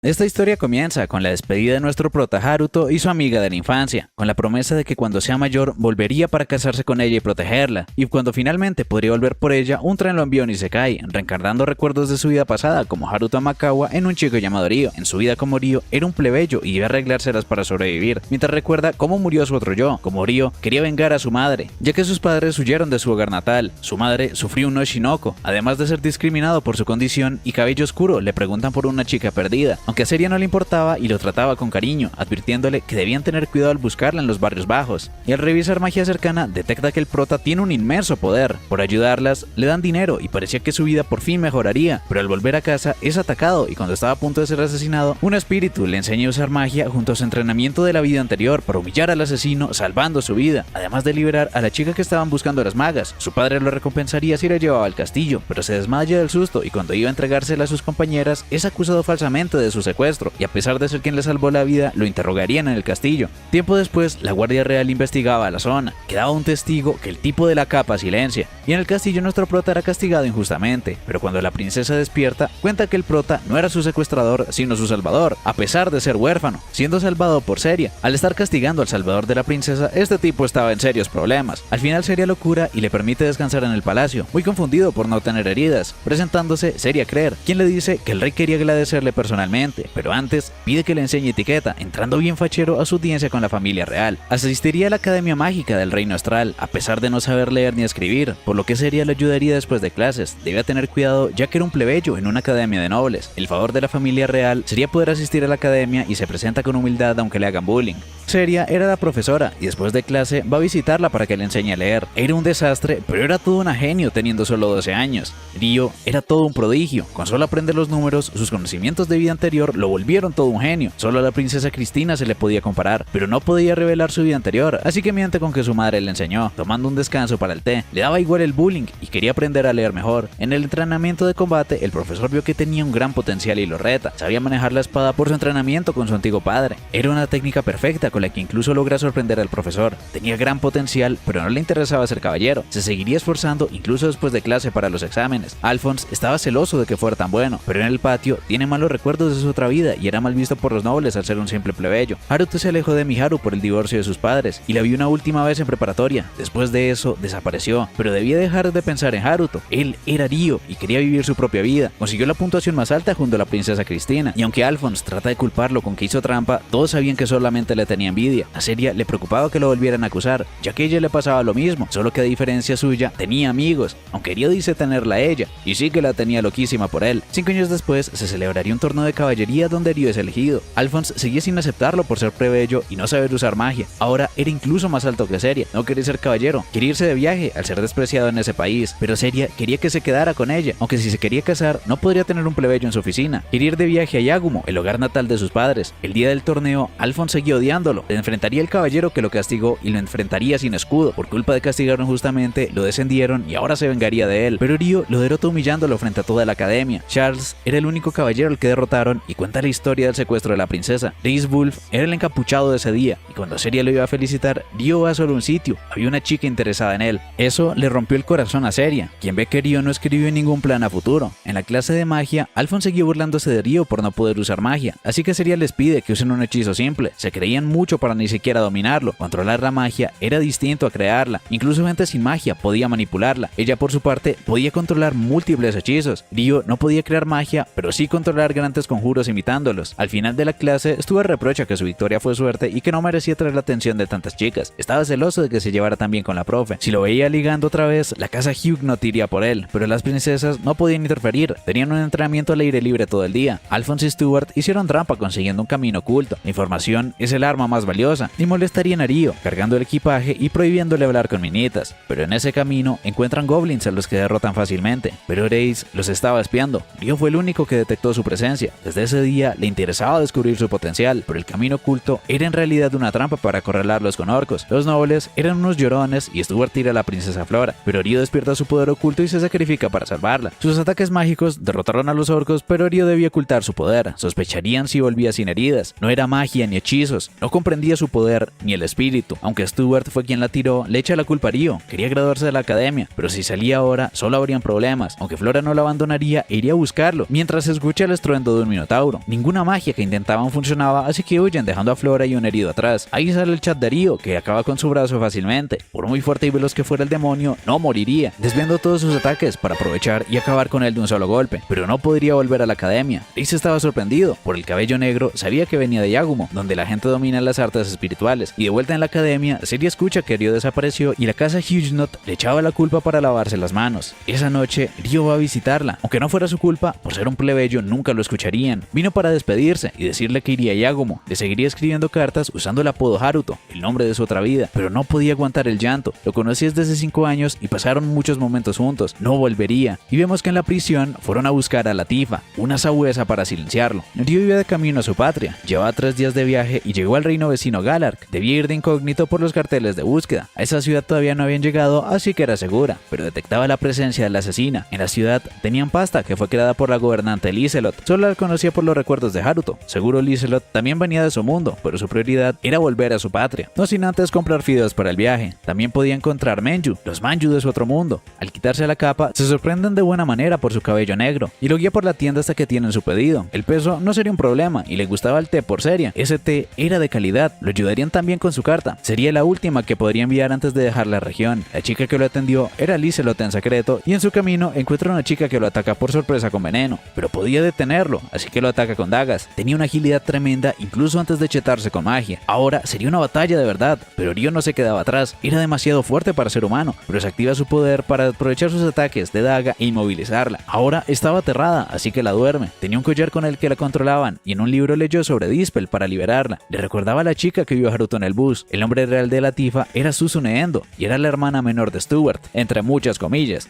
Esta historia comienza con la despedida de nuestro prota Haruto y su amiga de la infancia, con la promesa de que cuando sea mayor volvería para casarse con ella y protegerla, y cuando finalmente podría volver por ella, un tren lo envió a un Isekai, reencarnando recuerdos de su vida pasada como Haruto Amakawa en un chico llamado Ryo. En su vida como Ryo era un plebeyo y iba a arreglárselas para sobrevivir, mientras recuerda cómo murió su otro yo. Como Ryo quería vengar a su madre, ya que sus padres huyeron de su hogar natal. Su madre sufrió un Oshinoko, además de ser discriminado por su condición y cabello oscuro. Le preguntan por una chica perdida, aunque a Seria no le importaba y lo trataba con cariño, advirtiéndole que debían tener cuidado al buscarla en los barrios bajos. Y al revisar magia cercana, detecta que el prota tiene un inmenso poder. Por ayudarlas, le dan dinero y parecía que su vida por fin mejoraría, pero al volver a casa es atacado y cuando estaba a punto de ser asesinado, un espíritu le enseña a usar magia junto a su entrenamiento de la vida anterior para humillar al asesino, salvando su vida, además de liberar a la chica que estaban buscando las magas. Su padre lo recompensaría si la llevaba al castillo, pero se desmaya del susto y cuando iba a entregársela a sus compañeras, es acusado falsamente de su secuestro, y a pesar de ser quien le salvó la vida, lo interrogarían en el castillo. Tiempo después, la Guardia Real investigaba la zona, quedaba un testigo que el tipo de la capa silencia, y en el castillo nuestro prota era castigado injustamente, pero cuando la princesa despierta, cuenta que el prota no era su secuestrador, sino su salvador, a pesar de ser huérfano, siendo salvado por Seria. Al estar castigando al salvador de la princesa, este tipo estaba en serios problemas. Al final Seria lo cura y le permite descansar en el palacio, muy confundido por no tener heridas, presentándose Seria Creer, quien le dice que el rey quería agradecerle personalmente, pero antes pide que le enseñe etiqueta, entrando bien fachero a su audiencia con la familia real. Asistiría a la Academia Mágica del Reino Astral, a pesar de no saber leer ni escribir, por lo que Seria le ayudaría después de clases. Debía tener cuidado ya que era un plebeyo en una academia de nobles. El favor de la familia real sería poder asistir a la academia y se presenta con humildad aunque le hagan bullying. Seria era la profesora y después de clase va a visitarla para que le enseñe a leer. Era un desastre, pero era todo un genio teniendo solo 12 años. Ryo era todo un prodigio. Con solo aprender los números, sus conocimientos de vida anterior lo volvieron todo un genio. Solo a la princesa Cristina se le podía comparar, pero no podía revelar su vida anterior, así que miente con que su madre le enseñó, tomando un descanso para el té. Le daba igual el bullying y quería aprender a leer mejor. En el entrenamiento de combate, el profesor vio que tenía un gran potencial y lo reta. Sabía manejar la espada por su entrenamiento con su antiguo padre. Era una técnica perfecta con la que incluso logra sorprender al profesor. Tenía gran potencial, pero no le interesaba ser caballero. Se seguiría esforzando incluso después de clase para los exámenes. Alphonse estaba celoso de que fuera tan bueno, pero en el patio tiene malos recuerdos de su otra vida y era mal visto por los nobles al ser un simple plebeyo. Haruto se alejó de Miharu por el divorcio de sus padres y la vio una última vez en preparatoria. Después de eso desapareció, pero debía dejar de pensar en Haruto. Él era Ryo y quería vivir su propia vida. Consiguió la puntuación más alta junto a la princesa Cristina, y aunque Alphonse trata de culparlo con que hizo trampa, todos sabían que solamente le tenía envidia. A Seria le preocupaba que lo volvieran a acusar, ya que a ella le pasaba lo mismo, solo que a diferencia suya tenía amigos, aunque Ryo dice tenerla a ella, y sí que la tenía loquísima por él. 5 años después se celebraría un torneo de caballería donde Ryo es elegido. Alphonse seguía sin aceptarlo por ser plebeyo y no saber usar magia. Ahora era incluso más alto que Seria. No quería ser caballero, quería irse de viaje al ser despreciado en ese país, pero Seria quería que se quedara con ella, aunque si se quería casar no podría tener un plebeyo en su oficina. Quería ir de viaje a Yagumo, el hogar natal de sus padres. El día del torneo, Alphonse seguía odiándolo. Le enfrentaría al caballero que lo castigó y lo enfrentaría sin escudo. Por culpa de castigarlo injustamente, lo descendieron y ahora se vengaría de él. Pero Ryo lo derrotó humillándolo frente a toda la academia. Charles era el único caballero al que derrotaron y cuenta la historia del secuestro de la princesa. Reese Wolf era el encapuchado de ese día, y cuando Seria lo iba a felicitar, Ryo va solo a un sitio. Había una chica interesada en él. Eso le rompió el corazón a Seria, quien ve que Ryo no escribió ningún plan a futuro. En la clase de magia, Alphonse seguía burlándose de Ryo por no poder usar magia, así que Seria les pide que usen un hechizo simple. Se creían mucho para ni siquiera dominarlo. Controlar la magia era distinto a crearla. Incluso gente sin magia podía manipularla. Ella por su parte podía controlar múltiples hechizos. Ryo no podía crear magia, pero sí controlar grandes conjuros imitándolos. Al final de la clase, Stuart reprocha que su victoria fue suerte y que no merecía traer la atención de tantas chicas. Estaba celoso de que se llevara tan bien con la profe. Si lo veía ligando otra vez, la casa Huguenot iría por él, pero las princesas no podían interferir. Tenían un entrenamiento al aire libre todo el día. Alphonse y Stuart hicieron trampa consiguiendo un camino oculto. La información es el arma más valiosa y molestarían a Ryo, cargando el equipaje y prohibiéndole hablar con minitas. Pero en ese camino encuentran goblins a los que derrotan fácilmente. Pero Reis los estaba espiando. Ryo fue el único que detectó su presencia. Desde ese día le interesaba descubrir su potencial, pero el camino oculto era en realidad una trampa para acorralarlos con orcos. Los nobles eran unos llorones y Stuart tira a la princesa Flora, pero Ryo despierta su poder oculto y se sacrifica para salvarla. Sus ataques mágicos derrotaron a los orcos, pero Ryo debía ocultar su poder. Sospecharían si volvía sin heridas. No era magia ni hechizos, no comprendía su poder ni el espíritu. Aunque Stuart fue quien la tiró, le echa la culpa a Ryo. Quería graduarse de la academia, pero si salía ahora solo habrían problemas. Aunque Flora no la abandonaría e iría a buscarlo, mientras escucha el estruendo de un minotauro. Minotauro. Ninguna magia que intentaban funcionaba, así que huyen dejando a Flora y un herido atrás. Ahí sale el chat de Ryo, que acaba con su brazo fácilmente. Por muy fuerte y veloz que fuera el demonio, no moriría, desviando todos sus ataques para aprovechar y acabar con él de un solo golpe, pero no podría volver a la academia. Ace estaba sorprendido. Por el cabello negro sabía que venía de Yagumo, donde la gente domina las artes espirituales, y de vuelta en la academia, Seria escucha que Ryo desapareció y la casa Huguenot le echaba la culpa para lavarse las manos. Esa noche, Ryo va a visitarla. Aunque no fuera su culpa, por ser un plebeyo nunca lo escucharían. Vino para despedirse y decirle que iría a Yagumo. Le seguiría escribiendo cartas usando el apodo Haruto, el nombre de su otra vida, pero no podía aguantar el llanto. Lo conocí desde hace 5 años y pasaron muchos momentos juntos. No volvería. Y vemos que en la prisión fueron a buscar a Latifa, una sabuesa, para silenciarlo. Ryo iba de camino a su patria. Llevaba 3 días de viaje y llegó al reino vecino Galark. Debía ir de incógnito por los carteles de búsqueda. A esa ciudad todavía no habían llegado, así que era segura, pero detectaba la presencia de la asesina. En la ciudad tenían pasta que fue creada por la gobernante Lizelot. Solo la conocía por los recuerdos de Haruto. Seguro Lizelot también venía de su mundo, pero su prioridad era volver a su patria, no sin antes comprar fideos para el viaje. También podía encontrar Menju, los Manju de su otro mundo. Al quitarse la capa, se sorprenden de buena manera por su cabello negro, y lo guía por la tienda hasta que tienen su pedido. El peso no sería un problema, y le gustaba el té por Seria. Ese té era de calidad, lo ayudarían también con su carta. Sería la última que podría enviar antes de dejar la región. La chica que lo atendió era Lizelot en secreto, y en su camino encuentra una chica que lo ataca por sorpresa con veneno, pero podía detenerlo, así que lo ataca con dagas. Tenía una agilidad tremenda incluso antes de chetarse con magia. Ahora sería una batalla de verdad, pero Ryo no se quedaba atrás. Era demasiado fuerte para ser humano, pero se activa su poder para aprovechar sus ataques de daga e inmovilizarla. Ahora estaba aterrada, así que la duerme. Tenía un collar con el que la controlaban, y en un libro leyó sobre Dispel para liberarla. Le recordaba a la chica que vio a Haruto en el bus. El nombre real de Latifa era Susune Endo, y era la hermana menor de Stuart, entre muchas comillas.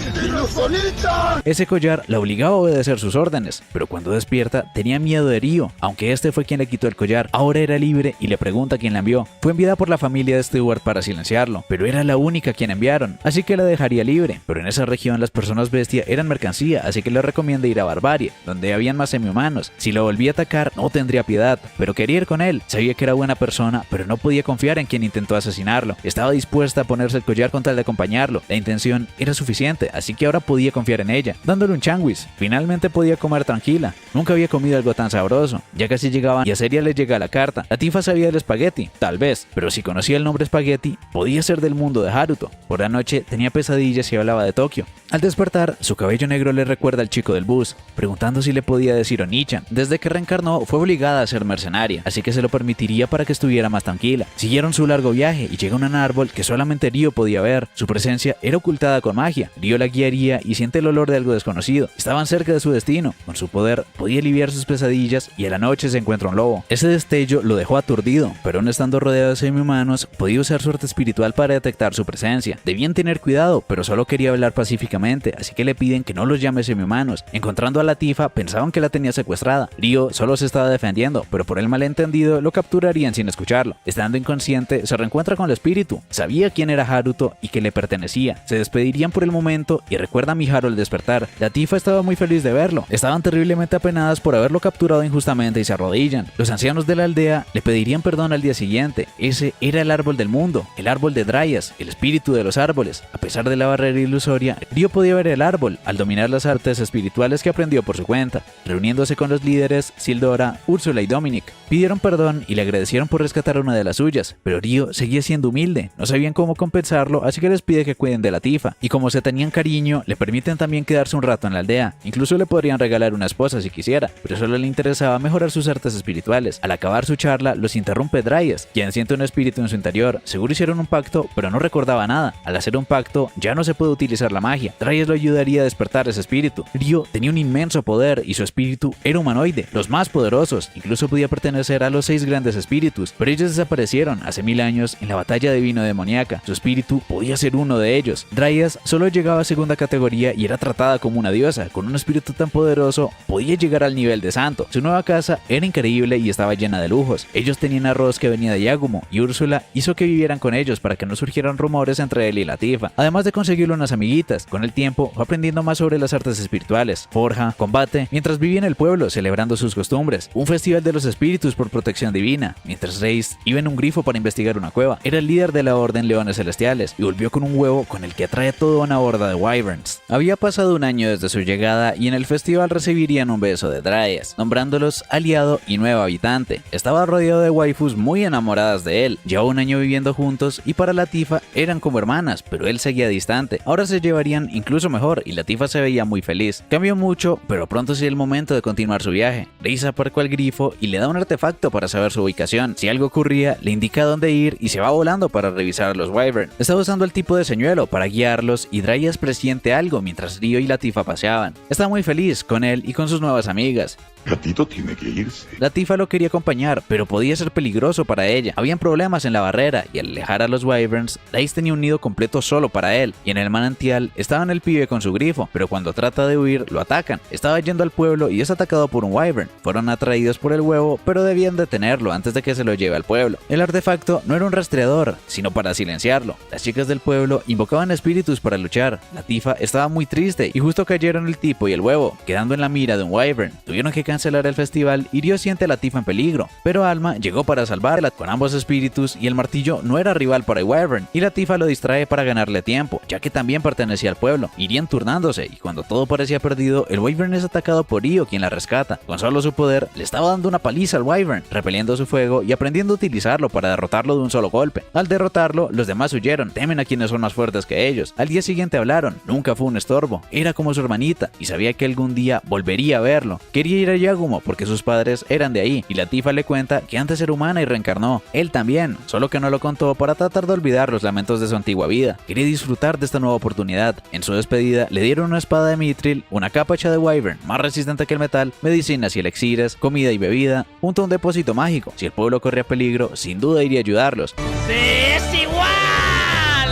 Ese collar la obligaba a obedecer sus órdenes, pero cuando despierta tenía miedo de Ryo, aunque este fue quien le quitó el collar. Ahora era libre y le pregunta quién la envió. Fue enviada por la familia de Stuart para silenciarlo, pero era la única quien enviaron, así que la dejaría libre. Pero en esa región las personas bestia eran mercancía, así que le recomienda ir a Barbarie, donde habían más semi-humanos. Si lo volvía a atacar no tendría piedad, pero quería ir con él. Sabía que era buena persona, pero no podía confiar en quien intentó asesinarlo. Estaba dispuesta a ponerse el collar con tal de acompañarlo. La intención era suficiente, así que ahora podía confiar en ella, dándole un changuis. Finalmente podía comer tranquila. Nunca había comido algo tan sabroso. Ya casi llegaban y a Seria le llega la carta. Latifa sabía del espagueti, tal vez, pero si conocía el nombre espagueti, podía ser del mundo de Haruto. Por la noche tenía pesadillas y hablaba de Tokio. Al despertar, su cabello negro le recuerda al chico del bus, preguntando si le podía decir Onichan. Desde que reencarnó, fue obligada a ser mercenaria, así que se lo permitiría para que estuviera más tranquila. Siguieron su largo viaje y llegan a un árbol que solamente Ryo podía ver. Su presencia era ocultada con magia. Ryo la guiaría y siente el olor de algo desconocido. Estaban cerca de su destino. Con su poder, podía aliviar sus pesadillas y a la noche se encuentra un lobo. Ese destello lo dejó aturdido, pero aún estando rodeado de semi-humanos, podía usar suerte espiritual para detectar su presencia. Debían tener cuidado, pero solo quería hablar pacíficamente, así que le piden que no los llame semi-humanos. Encontrando a Latifa, pensaban que la tenía secuestrada. Ryo solo se estaba defendiendo, pero por el malentendido lo capturarían sin escucharlo. Estando inconsciente, se reencuentra con el espíritu. Sabía quién era Haruto y que le pertenecía. Se despedirían por el momento y recuerda a Miharu al despertar. Latifa estaba muy feliz de verlo. Estaban terriblemente apenadas por haberlo capturado injustamente y se arrodillan. Los ancianos de la aldea le pedirían perdón al día siguiente. Ese era el árbol del mundo, el árbol de Dryas, el espíritu de los árboles. A pesar de la barrera ilusoria, Ryo podía ver el árbol al dominar las artes espirituales que aprendió por su cuenta. Reuniéndose con los líderes, Sildora, Úrsula y Dominic, pidieron perdón y le agradecieron por rescatar a una de las suyas, pero Ryo seguía siendo humilde. No sabían cómo compensarlo, así que les pide que cuiden de Latifa, y como se tenían cariño, le permiten también quedarse un rato en la aldea. Incluso le podrían regalar una esposa si quisiera, pero solo le interesaba mejorar sus artes espirituales. Al acabar su charla, los interrumpe Dryas, quien siente un espíritu en su interior. Seguro hicieron un pacto, pero no recordaba nada. Al hacer un pacto, ya no se puede utilizar la magia. Dryas lo ayudaría a despertar ese espíritu. Ryo tenía un inmenso poder y su espíritu era humanoide, los más poderosos. Incluso podía pertenecer a los 6 grandes espíritus, pero ellos desaparecieron hace 1000 años en la batalla divino-demoníaca. Su espíritu podía ser uno de ellos. Dryas solo llegaba a segunda categoría y era tratada como una diosa. Con un espíritu tan poderoso, podía llegar al nivel de santo. Su nueva casa era increíble y estaba llena de lujos. Ellos tenían arroz que venía de Yagumo, y Úrsula hizo que vivieran con ellos para que no surgieran rumores entre él y Latifa, además de conseguirle unas amiguitas. Con el tiempo, fue aprendiendo más sobre las artes espirituales, forja, combate, mientras vivía en el pueblo celebrando sus costumbres. Un festival de los espíritus por protección divina, mientras Reis iba en un grifo para investigar una cueva. Era el líder de la Orden Leones Celestiales y volvió con un huevo con el que atrae a toda una horda de wyverns. Había pasado un año desde su llegada y en el festival recibirían un beso de Dry. batallas, nombrándolos aliado y nuevo habitante. Estaba rodeado de waifus muy enamoradas de él, llevaba un año viviendo juntos y para Latifah eran como hermanas, pero él seguía distante. Ahora se llevarían incluso mejor y Latifah se veía muy feliz. Cambió mucho, pero pronto sería el momento de continuar su viaje. Risa aparcó al grifo y le da un artefacto para saber su ubicación. Si algo ocurría, le indica dónde ir y se va volando para revisar a los Wyvern. Estaba usando el tipo de señuelo para guiarlos y Dryas presiente algo mientras Ryo y Latifah paseaban. Estaba muy feliz con él y con sus nuevas amigas. Gatito tiene que irse. Latifah lo quería acompañar, pero podía ser peligroso para ella. Habían problemas en la barrera y al alejar a los Wyverns, Lace tenía un nido completo solo para él, y en el manantial estaba el pibe con su grifo, pero cuando trata de huir, lo atacan. Estaba yendo al pueblo y es atacado por un Wyvern. Fueron atraídos por el huevo, pero debían detenerlo antes de que se lo lleve al pueblo. El artefacto no era un rastreador, sino para silenciarlo. Las chicas del pueblo invocaban espíritus para luchar. Latifah estaba muy triste y justo cayeron el tipo y el huevo, quedando en la mira de un Wyvern. Tuvieron que cancelar el festival y Ryo siente a Latifah en peligro, pero Alma llegó para salvarla con ambos espíritus y el martillo no era rival para el Wyvern y Latifah lo distrae para ganarle tiempo, ya que también pertenecía al pueblo. Irían turnándose y cuando todo parecía perdido, el Wyvern es atacado por Ryo, quien la rescata. Con solo su poder, le estaba dando una paliza al Wyvern, repeliendo su fuego y aprendiendo a utilizarlo para derrotarlo de un solo golpe. Al derrotarlo, los demás huyeron, temen a quienes son más fuertes que ellos. Al día siguiente hablaron, nunca fue un estorbo, era como su hermanita y sabía que algún día volvería a verlo. Quería ir a Yagumo porque sus padres eran de ahí y Latifah le cuenta que antes era humana y reencarnó. Él también, solo que no lo contó para tratar de olvidar los lamentos de su antigua vida. Quería disfrutar de esta nueva oportunidad. En su despedida le dieron una espada de Mithril, una capa hecha de Wyvern, más resistente que el metal, medicinas y elixires, comida y bebida, junto a un depósito mágico. Si el pueblo corría peligro, sin duda iría a ayudarlos. ¡Sí, es igual!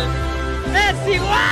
¡Es igual!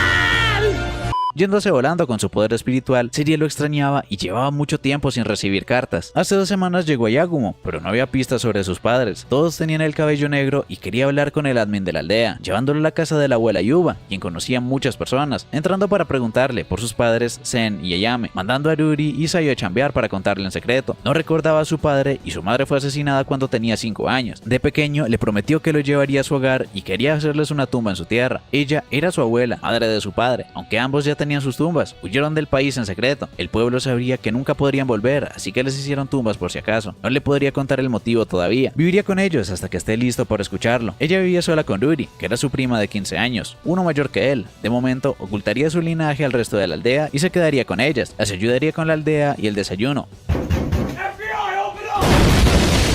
Yéndose volando con su poder espiritual, Serie lo extrañaba y llevaba mucho tiempo sin recibir cartas. Hace 2 semanas llegó a Yagumo, pero no había pistas sobre sus padres. Todos tenían el cabello negro y quería hablar con el admin de la aldea, llevándolo a la casa de la abuela Yuba, quien conocía a muchas personas, entrando para preguntarle por sus padres Zen y Ayame, mandando a Ruri y Sayo a chambear para contarle en secreto. No recordaba a su padre y su madre fue asesinada cuando tenía 5 años. De pequeño le prometió que lo llevaría a su hogar y quería hacerles una tumba en su tierra. Ella era su abuela, madre de su padre, aunque ambos ya tenían sus tumbas, huyeron del país en secreto. El pueblo sabría que nunca podrían volver, así que les hicieron tumbas por si acaso. No le podría contar el motivo todavía. Viviría con ellos hasta que esté listo para escucharlo. Ella vivía sola con Ruri, que era su prima de 15 años, uno mayor que él. De momento, ocultaría su linaje al resto de la aldea y se quedaría con ellas. Las ayudaría con la aldea y el desayuno.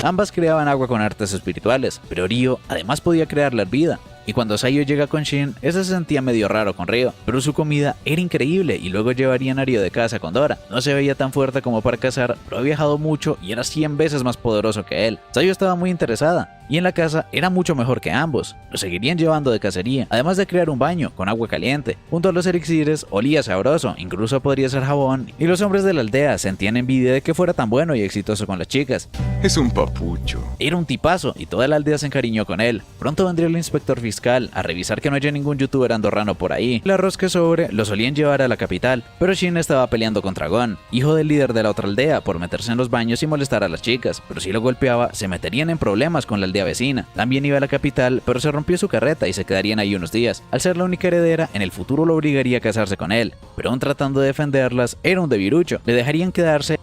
Ambas creaban agua con artes espirituales, pero Ryo además podía crear la hervida. Y cuando Sayo llega con Shin, ese se sentía medio raro con Ryo, pero su comida era increíble y luego llevarían a Ryo de casa con Dora. No se veía tan fuerte como para cazar, pero ha viajado mucho y era 100 veces más poderoso que él. Sayo estaba muy interesada, y en la casa era mucho mejor que ambos. Lo seguirían llevando de cacería, además de crear un baño con agua caliente. Junto a los elixires olía sabroso, incluso podría ser jabón, y los hombres de la aldea sentían envidia de que fuera tan bueno y exitoso con las chicas. Es un papucho. Era un tipazo y toda la aldea se encariñó con él. Pronto vendría el inspector fiscal a revisar que no haya ningún youtuber andorrano por ahí. El arroz que sobre lo solían llevar a la capital, pero Shin estaba peleando contra Gon, hijo del líder de la otra aldea, por meterse en los baños y molestar a las chicas, pero si lo golpeaba se meterían en problemas con la aldea vecina. También iba a la capital, pero se rompió su carreta y se quedarían ahí unos días. Al ser la única heredera, en el futuro lo obligaría a casarse con él, pero aún tratando de defenderlas, era un debilucho. Le dejarían quedarse.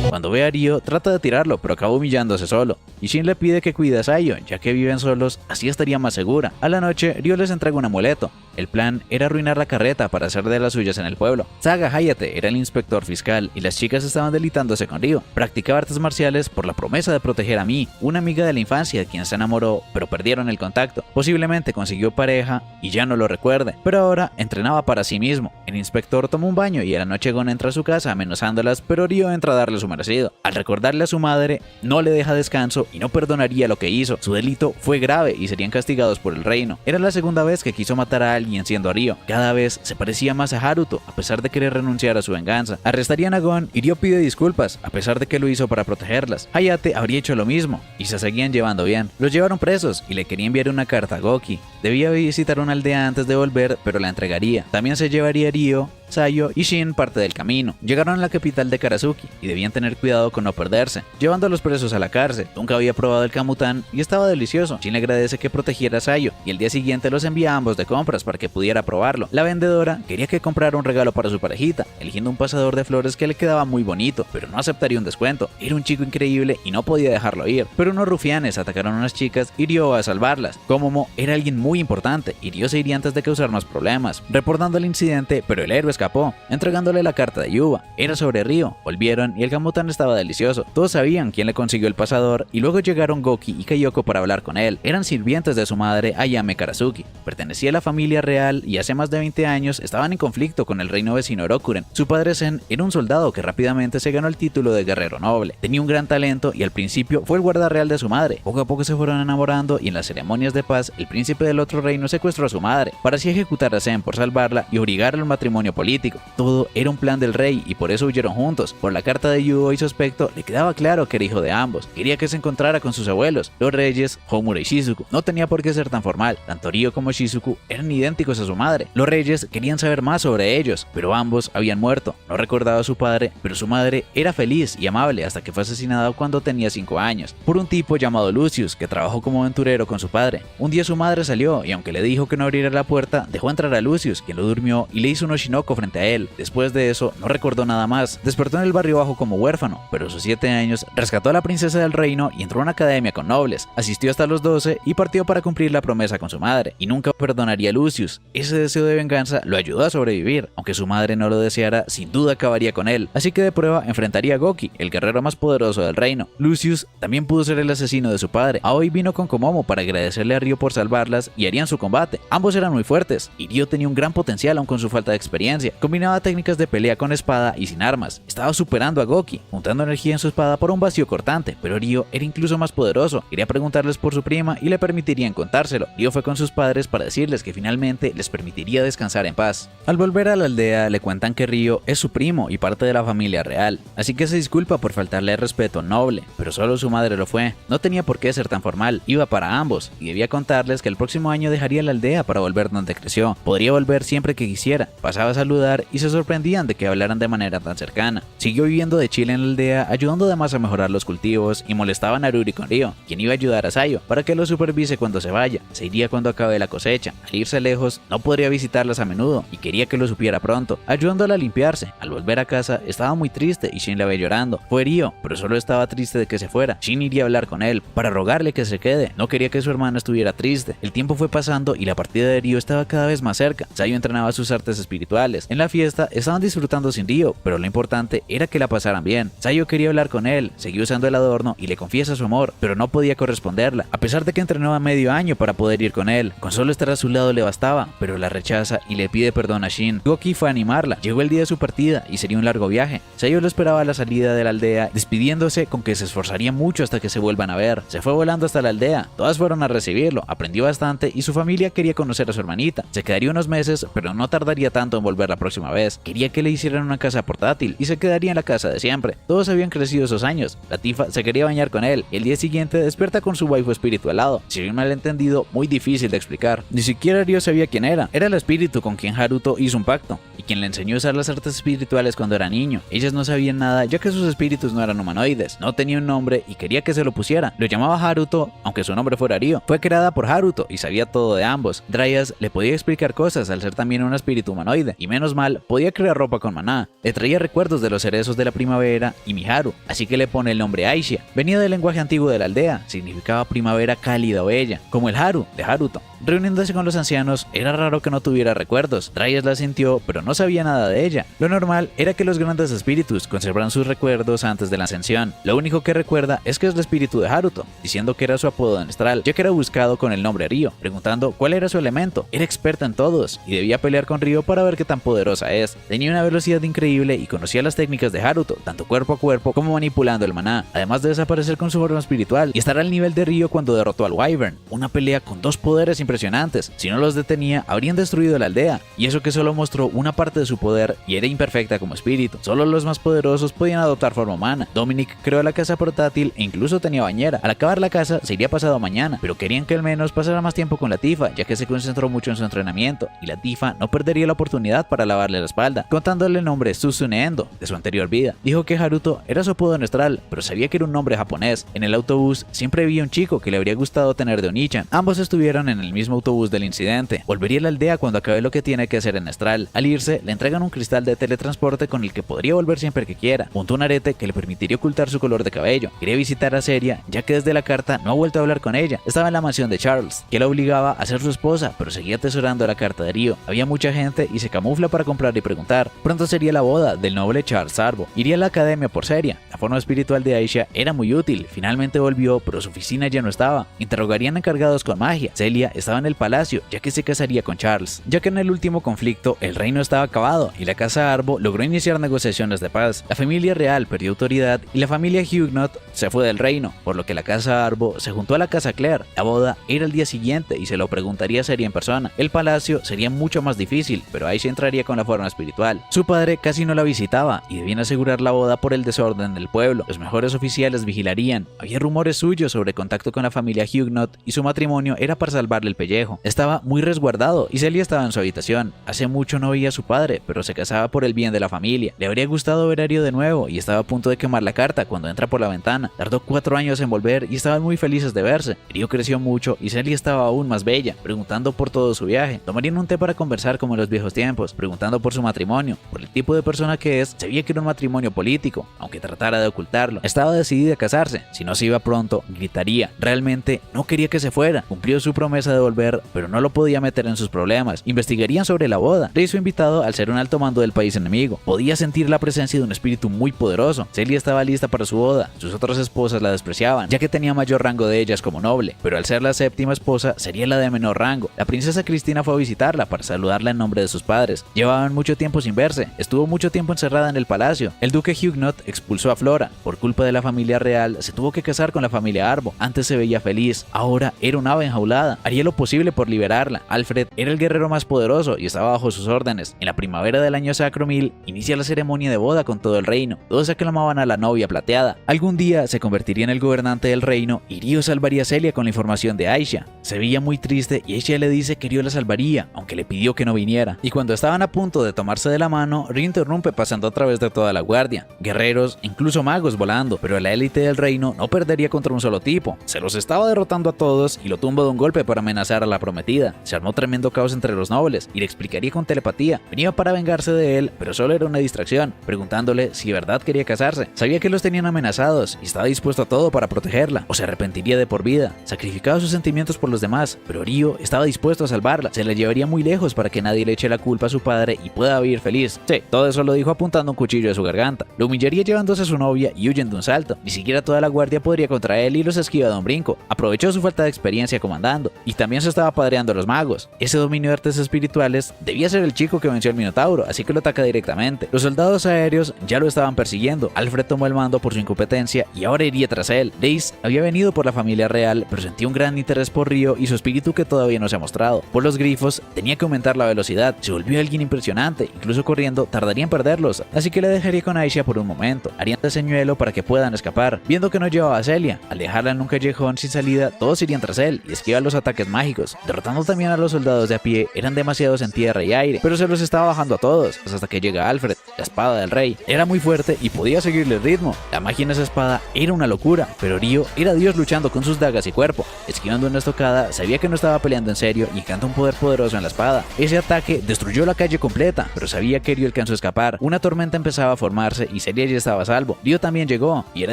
Cuando ve a Ryo, trata de tirarlo, pero acaba humillándose solo. Y Shin le pide que cuide a Sayo, ya que viven solos, así estaría más segura. A la noche, Ryo les entrega un amuleto. El plan era arruinar la carreta para hacer de las suyas en el pueblo. Saga Hayate era el inspector fiscal y las chicas estaban delitándose con Ryo. Practicaba artes marciales por la promesa de proteger a Mi, una amiga de la infancia de quien se enamoró, pero perdieron el contacto. Posiblemente consiguió pareja y ya no lo recuerde, pero ahora entrenaba para sí mismo. El inspector toma un baño y a la noche Gon entra a su casa amenazándolas, pero Ryo entra a darle su merecido. Al recordarle a su madre, no le deja descanso y no perdonaría lo que hizo. Su delito fue grave y serían castigados por el reino. Era la segunda vez que quiso matar a alguien siendo a Ryo. Cada vez se parecía más a Haruto, a pesar de querer renunciar a su venganza. Arrestarían a Gon y Ryo pide disculpas, a pesar de que lo hizo para protegerlas. Hayate habría hecho lo mismo y se seguían llevando bien. Los llevaron presos y le quería enviar una carta a Goki. Debía visitar una aldea antes de volver, pero la entregaría. También se llevaría a Ryo Sayo y Shin parte del camino. Llegaron a la capital de Karasuki y debían tener cuidado con no perderse, llevando a los presos a la cárcel. Nunca había probado el Kamutan y estaba delicioso. Shin le agradece que protegiera a Sayo y el día siguiente los envía a ambos de compras para que pudiera probarlo. La vendedora quería que comprara un regalo para su parejita, eligiendo un pasador de flores que le quedaba muy bonito, pero no aceptaría un descuento. Era un chico increíble y no podía dejarlo ir. Pero unos rufianes atacaron a unas chicas y Ryo va a salvarlas. Komomo era alguien muy importante y Ryo se iría antes de causar más problemas, reportando el incidente, pero el héroe escapó, entregándole la carta de Yuba. Era sobre Ryo. Volvieron y el Kamutan estaba delicioso. Todos sabían quién le consiguió el pasador y luego llegaron Goki y Kayoko para hablar con él. Eran sirvientes de su madre Ayame Karasuki. Pertenecía a la familia real y hace más de 20 años estaban en conflicto con el reino vecino Rokuren. Su padre Zen era un soldado que rápidamente se ganó el título de guerrero noble. Tenía un gran talento y al principio fue el guarda real de su madre. Poco a poco se fueron enamorando y en las ceremonias de paz el príncipe del otro reino secuestró a su madre para así ejecutar a Zen por salvarla y obligarla al matrimonio político. Todo era un plan del rey y por eso huyeron juntos. Por la carta de Yudo y su aspecto le quedaba claro que era hijo de ambos. Quería que se encontrara con sus abuelos, los reyes Homura y Shizuku. No tenía por qué ser tan formal. Tanto Ryo como Shizuku eran idénticos a su madre. Los reyes querían saber más sobre ellos, pero ambos habían muerto. No recordaba a su padre, pero su madre era feliz y amable hasta que fue asesinada cuando tenía 5 años por un tipo llamado Lucius que trabajó como aventurero con su padre. Un día su madre salió y aunque le dijo que no abriera la puerta, dejó entrar a Lucius, quien lo durmió y le hizo un oshinoko frente a él. Después de eso no recordó nada más. Despertó en el barrio bajo como huérfano, pero a sus 7 años rescató a la princesa del reino y entró a una academia con nobles. Asistió hasta los 12 y partió para cumplir la promesa con su madre, y nunca perdonaría a Lucius. Ese deseo de venganza lo ayudó a sobrevivir. Aunque su madre no lo deseara, sin duda acabaría con él, así que de prueba enfrentaría a Goki, el guerrero más poderoso del reino. Lucius también pudo ser el asesino de su padre. Aoi vino con Komomo para agradecerle a Ryo por salvarlas y harían su combate. Ambos eran muy fuertes, y Ryo tenía un gran potencial aun con su falta de experiencia. Combinaba técnicas de pelea con espada y sin armas. Estaba superando a Goki, juntando energía en su espada por un vacío cortante, pero Ryo era incluso más poderoso. Quería preguntarles por su prima y le permitirían contárselo. Ryo fue con sus padres para decirles que finalmente les permitiría descansar en paz. Al volver a la aldea le cuentan que Ryo es su primo y parte de la familia real, así que se disculpa por faltarle el respeto noble, pero solo su madre lo fue. No tenía por qué ser tan formal, iba para ambos y debía contarles que el próximo año dejaría la aldea para volver donde creció. Podría volver siempre que quisiera. Pasaba a saludar y se sorprendían de que hablaran de manera tan cercana. Siguió viviendo de chile en la aldea, ayudando además a mejorar los cultivos y molestaba a Naruri con Ryo, quien iba a ayudar a Sayo para que lo supervise cuando se vaya. Se iría cuando acabe la cosecha. Al irse lejos, no podría visitarlas a menudo y quería que lo supiera pronto, ayudándola a limpiarse. Al volver a casa, estaba muy triste y Shin la ve llorando. Fue Ryo, pero solo estaba triste de que se fuera. Shin iría a hablar con él para rogarle que se quede. No quería que su hermana estuviera triste. El tiempo fue pasando y la partida de Ryo estaba cada vez más cerca. Sayo entrenaba sus artes espirituales. En la fiesta estaban disfrutando sin Ryo, pero lo importante era que la pasaran bien. Sayo quería hablar con él, seguía usando el adorno y le confiesa su amor, pero no podía corresponderla, a pesar de que entrenó a medio año para poder ir con él. Con solo estar a su lado le bastaba, pero la rechaza y le pide perdón a Shin. Goki fue a animarla. Llegó el día de su partida y sería un largo viaje. Sayo lo esperaba a la salida de la aldea, despidiéndose con que se esforzaría mucho hasta que se vuelvan a ver. Se fue volando hasta la aldea. Todas fueron a recibirlo, aprendió bastante y su familia quería conocer a su hermanita. Se quedaría unos meses, pero no tardaría tanto en volver la próxima vez. Quería que le hicieran una casa portátil y se quedaría en la casa de siempre. Todos habían crecido esos años. La Tifa se quería bañar con él y el día siguiente despierta con su waifu espíritu al lado. Sería un malentendido muy difícil de explicar. Ni siquiera Ryo sabía quién era. Era el espíritu con quien Haruto hizo un pacto y quien le enseñó a usar las artes espirituales cuando era niño. Ellas no sabían nada ya que sus espíritus no eran humanoides. No tenía un nombre y quería que se lo pusiera. Lo llamaba Haruto, aunque su nombre fuera Ryo. Fue creada por Haruto y sabía todo de ambos. Dryas le podía explicar cosas al ser también un espíritu humanoide y menos mal podía crear ropa con maná. Le traía recuerdos de los cerezos de la primavera y Miharu, así que le pone el nombre Aisha. Venía del lenguaje antiguo de la aldea, significaba primavera cálida o bella, como el Haru de Haruto. Reuniéndose con los ancianos, era raro que no tuviera recuerdos. Dryas la sintió, pero no sabía nada de ella. Lo normal era que los grandes espíritus conservaran sus recuerdos antes de la ascensión. Lo único que recuerda es que es el espíritu de Haruto, diciendo que era su apodo ancestral, ya que era buscado con el nombre Ryo, preguntando cuál era su elemento. Era experta en todos y debía pelear con Ryo para ver qué tan poderosa es. Tenía una velocidad increíble y conocía las técnicas de Haruto, tanto cuerpo a cuerpo como manipulando el maná, además de desaparecer con su forma espiritual y estar al nivel de Ryo cuando derrotó al Wyvern. Una pelea con dos poderes impresionantes. Si no los detenía, habrían destruido la aldea. Y eso que solo mostró una parte de su poder y era imperfecta como espíritu. Solo los más poderosos podían adoptar forma humana. Dominic creó la casa portátil e incluso tenía bañera. Al acabar la casa se iría pasado mañana, pero querían que al menos pasara más tiempo con la Tifa, ya que se concentró mucho en su entrenamiento, y la Tifa no perdería la oportunidad para lavarle la espalda, contándole el nombre Susune Endo de su anterior vida. Dijo que Haruto era su apodo ancestral, pero sabía que era un nombre japonés. En el autobús siempre había un chico que le habría gustado tener de Onichan. Ambos estuvieron en el mismo autobús del incidente. Volvería a la aldea cuando acabe lo que tiene que hacer en Astral. Al irse, le entregan un cristal de teletransporte con el que podría volver siempre que quiera, junto a un arete que le permitiría ocultar su color de cabello. Quería visitar a Seria, ya que desde la carta no ha vuelto a hablar con ella. Estaba en la mansión de Charles, que la obligaba a ser su esposa, pero seguía atesorando la carta de Ryo. Había mucha gente y se camufla para comprar y preguntar. Pronto sería la boda del noble Charles Arbo. Iría a la academia por Seria. La forma espiritual de Aisha era muy útil. Finalmente volvió, pero su oficina ya no estaba. Interrogarían encargados con magia. Celia estaba en el palacio, ya que se casaría con Charles, ya que en el último conflicto el reino estaba acabado y la casa Arbo logró iniciar negociaciones de paz. La familia real perdió autoridad y la familia Huguenot se fue del reino, por lo que la casa Arbo se juntó a la casa Claire. La boda era el día siguiente y se lo preguntaría a Seria en persona. El palacio sería mucho más difícil, pero Aisha entraría con la forma espiritual. Su padre casi no la visitaba y debían asegurar la boda por el desorden del pueblo. Los mejores oficiales vigilarían. Había rumores suyos sobre contacto con la familia Huguenot y su matrimonio era para salvarle el pellejo. Estaba muy resguardado y Celia estaba en su habitación. Hace mucho no veía a su padre, pero se casaba por el bien de la familia. Le habría gustado ver a Ryo de nuevo y estaba a punto de quemar la carta cuando entra por la ventana. Tardó 4 años en volver y estaban muy felices de verse. Ryo creció mucho y Celia estaba aún más bella, preguntando por todo su viaje. Tomarían un té para conversar como en los viejos tiempos, preguntando por su matrimonio. Por el tipo de persona que es, sabía que era un matrimonio político, aunque tratara de ocultarlo. Estaba decidida a casarse. Si no se iba pronto, gritaría. Realmente no quería que se fuera. Cumplió su promesa de volver, pero no lo podía meter en sus problemas. Investigarían sobre la boda. Rey, su invitado, al ser un alto mando del país enemigo, podía sentir la presencia de un espíritu muy poderoso. Celia estaba lista para su boda. Sus otras esposas la despreciaban, ya que tenía mayor rango de ellas como noble, pero al ser la séptima esposa, sería la de menor rango. La princesa Cristina fue a visitarla para saludarla en nombre de sus padres. Llevaban mucho tiempo sin verse. Estuvo mucho tiempo encerrada en el palacio. El duque Huguenot expulsó a Flora. Por culpa de la familia real, se tuvo que casar con la familia Arbo. Antes se veía feliz, ahora era un ave enjaulada. Haría lo posible por liberarla. Alfred era el guerrero más poderoso y estaba bajo sus órdenes. En la primavera del año sacro 1000, inicia la ceremonia de boda con todo el reino. Todos aclamaban a la novia plateada. Algún día se convertiría en el gobernante del reino y Ryo salvaría a Celia con la información de Aisha. Se veía muy triste y Aisha le dice que Ryo la salvaría, aunque le pidió que no viniera. Y cuando estaban a punto de tomarse de la mano, Ryo interrumpe pasando a través de toda la guardia. Guerreros, incluso magos volando, pero la élite del reino no perdería contra un solo tipo. Se los estaba derrotando a todos y lo tumba de un golpe para amenazar a la prometida. Se armó tremendo caos entre los nobles y le explicaría con telepatía. Venía para vengarse de él, pero solo era una distracción, preguntándole si de verdad quería casarse. Sabía que los tenían amenazados y estaba dispuesto a todo para protegerla, o se arrepentiría de por vida. Sacrificaba sus sentimientos por los demás, pero Ryo estaba dispuesto a salvarla. Se la llevaría muy lejos para que nadie le eche la culpa a su padre y pueda vivir feliz. Sí, todo eso lo dijo apuntando un cuchillo a su garganta. Lo humillaría llevándose a su novia y huyen de un salto. Ni siquiera toda la guardia podría contra él y los esquiva de un brinco. Aprovechó su falta de experiencia comandando y también se estaba padreando a los magos. Ese dominio de artes espirituales debía ser el chico que venció al Minotauro, así que lo ataca directamente. Los soldados aéreos ya lo estaban persiguiendo. Alfred tomó el mando por su incompetencia y ahora iría tras él. Dace había venido por la familia real, pero sentía un gran interés por Ryo y su espíritu que todavía no se ha mostrado. Por los grifos tenía que aumentar la velocidad. Se volvió alguien impresionante, incluso corriendo tardaría en perderlos, así que le dejaría con Aisha por un momento. Harían de señuelo para que puedan escapar. Viendo que no llevaba a Celia, al dejarla en un callejón sin salida, todos irían tras él y esquivar los ataques mágicos, derrotando también a los soldados de a pie. Eran demasiados en tierra y aire, pero se los estaba bajando a todos, hasta que llega Alfred, la espada del rey. Era muy fuerte y podía seguirle el ritmo. La magia en esa espada era una locura, pero Ryo era Dios luchando con sus dagas y cuerpo. Esquivando una estocada, sabía que no estaba peleando en serio y encanta un poder poderoso en la espada. Ese ataque destruyó la calle completa, pero sabía que Ryo alcanzó a escapar. Una tormenta empezaba a formarse y Celia ya estaba a salvo. Ryo también llegó y era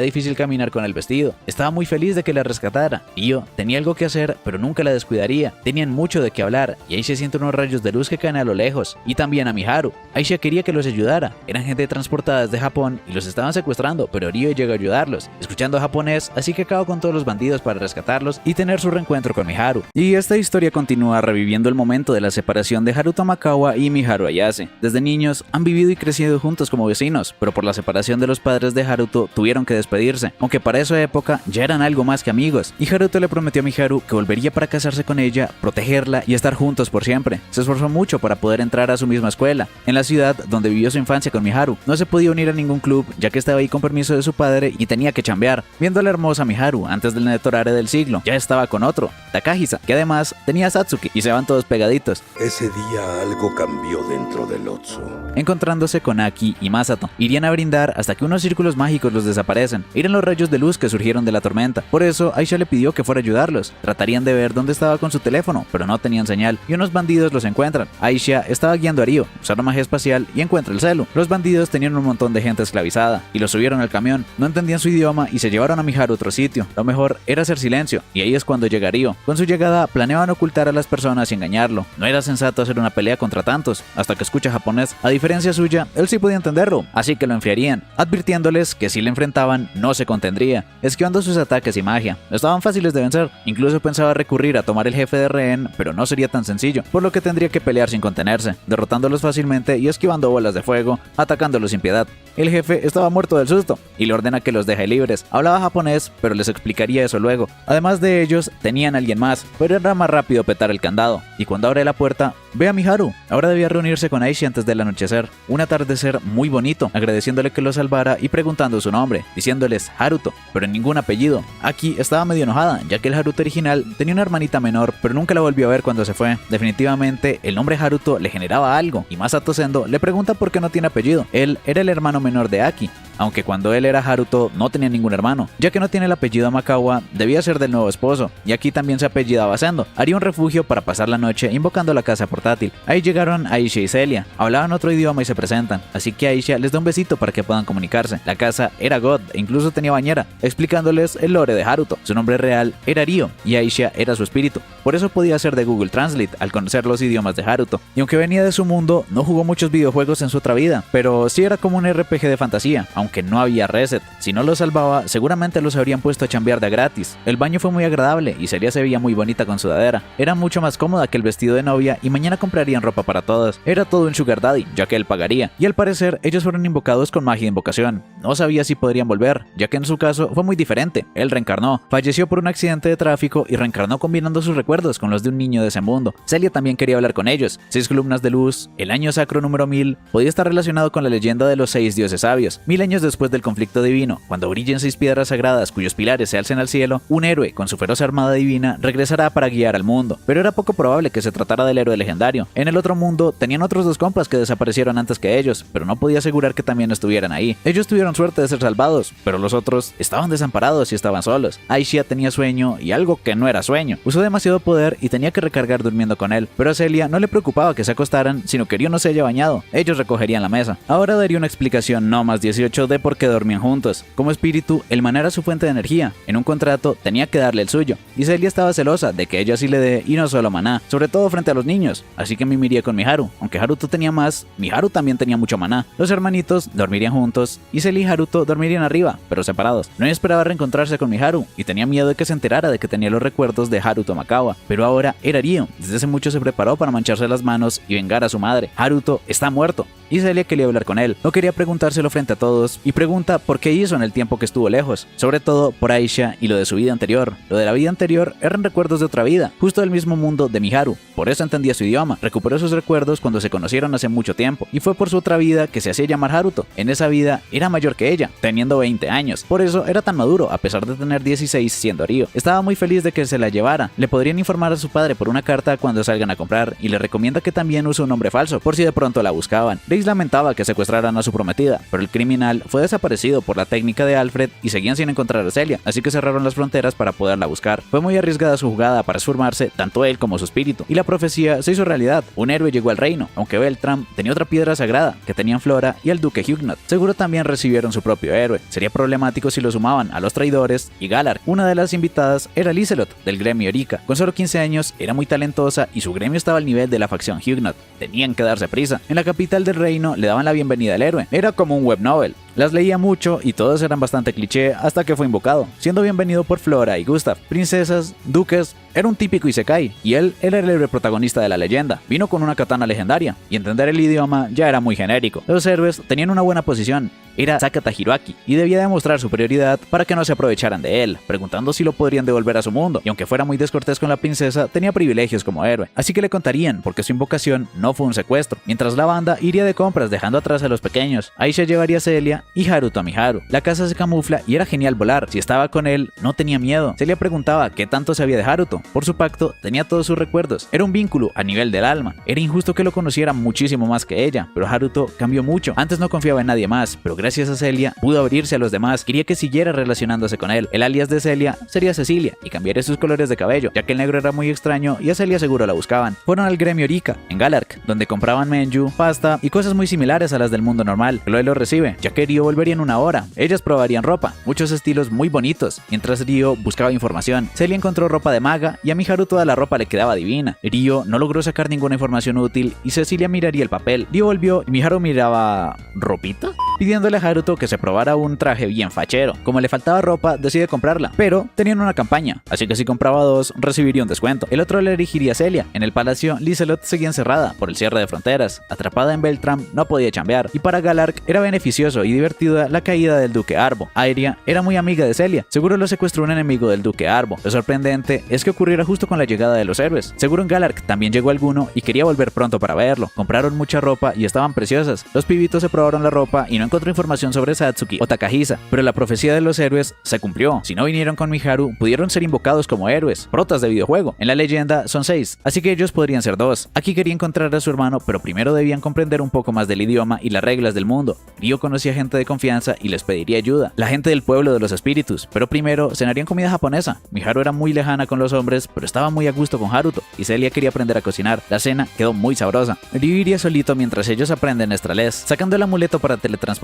difícil caminar con el vestido. Estaba muy feliz de que la rescatara. Ryo tenía algo que hacer, pero nunca la descuidaría. Tenían mucho de qué hablar y Aisha siente unos rayos de luz que caen a lo lejos. Y también a Miharu. Aisha quería que los ayudara. Eran gente transportada desde Japón y los estaban secuestrando, pero Ryo llega a ayudarlos. Escuchando japonés, así que acabó con todos los bandidos para rescatarlos y tener su reencuentro con Miharu. Y esta historia continúa reviviendo el momento de la separación de Haruto Makawa y Miharu Ayase. Desde niños han vivido y crecido juntos como vecinos, pero por la separación de los padres de Haruto tuvieron que despedirse, aunque para esa época ya eran algo más que amigos. Y Haruto le prometió a Miharu que volvería para casarse con ella, protegerla y estar juntos por siempre. Se esforzó mucho para poder entrar a su misma escuela, en la ciudad donde vivió su infancia con Miharu. No se podía unir a ningún club, ya que estaba ahí con permiso de su padre y tenía que chambear. Viendo a la hermosa Miharu antes del Netorare del siglo, ya estaba con otro, Takahisa, que además tenía a Satsuki, y se van todos pegaditos. Ese día algo cambió dentro del Otsu. Encontrándose con Aki y Masato, irían a brindar hasta que unos círculos mágicos los desaparecen. Eran los rayos de luz que surgieron de la tormenta. Por eso, Aisha le pidió que fuera a ayudarlos. Tratarían de ver dónde estaba con su teléfono, pero no tenían señal, y unos bandidos los encuentran. Aisha estaba guiando a Ryo, usando magia espacial, y encuentra el celu. Los bandidos tenían un montón de gente esclavizada, y los subieron al camión. No entendían su idioma y se llevaron a Miharu a otro sitio. Lo mejor era hacer silencio, y ahí es cuando llega Ryo. Con su llegada, planeaban ocultar a las personas y engañarlo. No era sensato hacer una pelea contra tantos, hasta que escucha japonés. A diferencia suya, él sí podía entenderlo, así que lo enfriarían, advirtiéndoles que si le enfrentaban, no se contendría, esquivando sus ataques y magia. Estaban fáciles de vencer, incluso pensaba recurrir a tomar el jefe de rehén, pero no sería tan sencillo, por lo que tendría que pelear sin contenerse, derrotándolos fácilmente y esquivando bolas de fuego, atacándolos sin piedad. El jefe estaba muerto del susto, y le ordena que los deje libres. Hablaba japonés, pero les explicaría eso luego. Además de ellos, tenían a alguien más, pero era más rápido petar el candado, y cuando abre la puerta, ve a Miharu. Ahora debía reunirse con Aishi antes del anochecer. Un atardecer muy bonito, agradeciéndole que lo salvara y preguntando su nombre, diciéndoles Haruto, pero en ningún apellido. Aki estaba medio enojada, ya que el Haruto original tenía una hermanita menor, pero nunca la volvió a ver cuando se fue. Definitivamente, el nombre Haruto le generaba algo, y Masato Sendo le pregunta por qué no tiene apellido. Él era el hermano menor de Aki, aunque cuando él era Haruto no tenía ningún hermano. Ya que no tiene el apellido Amakawa, debía ser del nuevo esposo, y aquí también se apellidaba Sendo. Haría un refugio para pasar la noche invocando la casa portátil. Ahí llegaron Aisha y Celia, hablaban otro idioma y se presentan, así que Aisha les da un besito para que puedan comunicarse. La casa era God e incluso tenía bañera, explicándoles el lore de Haruto. Su nombre real era Ryo, y Aisha era su espíritu. Por eso podía ser de Google Translate al conocer los idiomas de Haruto. Y aunque venía de su mundo, no jugó muchos videojuegos en su otra vida, pero sí era como un RPG de fantasía, aunque no había reset. Si no los salvaba, seguramente los habrían puesto a chambear de gratis. El baño fue muy agradable y Celia se veía muy bonita con sudadera. Era mucho más cómoda que el vestido de novia y mañana comprarían ropa para todas. Era todo un sugar daddy, ya que él pagaría. Y al parecer, ellos fueron invocados con magia de invocación. No sabía si podrían volver, ya que en su caso fue muy diferente. Él reencarnó, falleció por un accidente de tráfico y reencarnó combinando sus recuerdos con los de un niño de ese mundo. Celia también quería hablar con ellos. 6 columnas de luz, el año sacro número 1000, podía estar relacionado con la leyenda de los 6 dioses sabios. 1000 años después del conflicto divino, cuando brillen 6 piedras sagradas cuyos pilares se alcen al cielo, un héroe con su feroz armada divina regresará para guiar al mundo. Pero era poco probable que se tratara del héroe legendario. En el otro mundo tenían otros 2 compas que desaparecieron antes que ellos, pero no podía asegurar que también estuvieran ahí. Ellos tuvieron suerte de ser salvados, pero los otros estaban desamparados y estaban solos. Aisha tenía sueño y algo que no era sueño. Usó demasiado poder y tenía que recargar durmiendo con él, pero a Celia no le preocupaba que se acostaran, sino que Ryo no se haya bañado. Ellos recogerían la mesa. Ahora daría una explicación no más 18 de por qué dormían juntos. Como espíritu, el maná era su fuente de energía. En un contrato tenía que darle el suyo, y Celia estaba celosa de que ella sí le dé y no solo maná, sobre todo frente a los niños, así que mimiría con Miharu. Aunque Haruto tenía más, Miharu también tenía mucho maná. Los hermanitos dormirían juntos, y Celia y Haruto dormirían arriba, pero separados. No esperaba reencontrarse con Miharu, y tenía miedo de que se enterara de que tenía los recuerdos de Haruto Amakawa, pero ahora era Ryo. Desde hace mucho se preparó para mancharse las manos y vengar a su madre. Haruto está muerto, y Celia quería hablar con él. No quería preguntárselo frente a todos, y pregunta por qué hizo en el tiempo que estuvo lejos, sobre todo por Aisha y lo de su vida anterior. Lo de la vida anterior eran recuerdos de otra vida, justo del mismo mundo de Miharu, por eso entendía su idioma. Recuperó sus recuerdos cuando se conocieron hace mucho tiempo, y fue por su otra vida que se hacía llamar Haruto. En esa vida era mayor que ella, teniendo 20 años, por eso era tan maduro, a pesar de tener 16 siendo Ryo. Estaba muy feliz de que se la llevara. Le podrían informar a su padre por una carta cuando salgan a comprar, y le recomienda que también use un nombre falso, por si de pronto la buscaban. Grace lamentaba que secuestraran a su prometida, pero el criminal fue desaparecido por la técnica de Alfred y seguían sin encontrar a Celia, así que cerraron las fronteras para poderla buscar. Fue muy arriesgada su jugada para transformarse, tanto él como su espíritu, y la profecía se hizo realidad. Un héroe llegó al reino, aunque Beltram tenía otra piedra sagrada que tenían Flora y el duque Huguenot. Seguro también recibieron su propio héroe. Sería problemático si lo sumaban a los traidores y Galar. Una de las invitadas era Lizelot, del gremio Erika. Con solo 15 años, era muy talentosa y su gremio estaba al nivel de la facción Huguenot. Tenían que darse prisa. En la capital del reino le daban la bienvenida al héroe. Era como un web novel. Las leía mucho y todos eran bastante cliché hasta que fue invocado, siendo bienvenido por Flora y Gustav, princesas, duques. Era un típico isekai, y él era el héroe protagonista de la leyenda. Vino con una katana legendaria, y entender el idioma ya era muy genérico. Los héroes tenían una buena posición, era Sakata Hiroaki, y debía demostrar superioridad para que no se aprovecharan de él, preguntando si lo podrían devolver a su mundo, y aunque fuera muy descortés con la princesa, tenía privilegios como héroe, así que le contarían porque su invocación no fue un secuestro, mientras la banda iría de compras dejando atrás a los pequeños. Aisha llevaría a Celia y Haruto a Miharu. La casa se camufla y era genial volar, si estaba con él no tenía miedo. Celia preguntaba qué tanto sabía de Haruto, por su pacto tenía todos sus recuerdos, era un vínculo a nivel del alma, era injusto que lo conociera muchísimo más que ella, pero Haruto cambió mucho, antes no confiaba en nadie más, pero gracias a Celia pudo abrirse a los demás, quería que siguiera relacionándose con él. El alias de Celia sería Cecilia y cambiaría sus colores de cabello, ya que el negro era muy extraño y a Celia seguro la buscaban. Fueron al gremio Rika, en Galark, donde compraban menju, pasta y cosas muy similares a las del mundo normal. Chloe lo recibe, ya que Ryo volvería en una hora. Ellas probarían ropa, muchos estilos muy bonitos, mientras Ryo buscaba información. Celia encontró ropa de maga y a Miharu toda la ropa le quedaba divina. Ryo no logró sacar ninguna información útil y Cecilia miraría el papel. Ryo volvió y Miharu miraba... ¿ropita? Pidiéndole a Haruto que se probara un traje bien fachero. Como le faltaba ropa, decide comprarla, pero tenían una campaña, así que si compraba 2, recibiría un descuento. El otro le erigiría a Celia. En el palacio, Lizelot seguía encerrada por el cierre de fronteras. Atrapada en Beltram, no podía chambear, y para Galark era beneficioso y divertida la caída del duque Arbo. Aeria era muy amiga de Celia, seguro lo secuestró un enemigo del duque Arbo. Lo sorprendente es que ocurriera justo con la llegada de los héroes. Seguro en Galark también llegó alguno y quería volver pronto para verlo. Compraron mucha ropa y estaban preciosas. Los pibitos se probaron la ropa y no encontró información sobre Satsuki o Takahisa, pero la profecía de los héroes se cumplió. Si no vinieron con Miharu, pudieron ser invocados como héroes, protas de videojuego. En la leyenda son 6, así que ellos podrían ser 2. Aquí quería encontrar a su hermano, pero primero debían comprender un poco más del idioma y las reglas del mundo. Ryo conocía gente de confianza y les pediría ayuda, la gente del pueblo de los espíritus, pero primero cenarían comida japonesa. Miharu era muy lejana con los hombres, pero estaba muy a gusto con Haruto, y Celia quería aprender a cocinar. La cena quedó muy sabrosa. Ryo iría solito mientras ellos aprenden Estrales, sacando el amuleto para teletransportarse.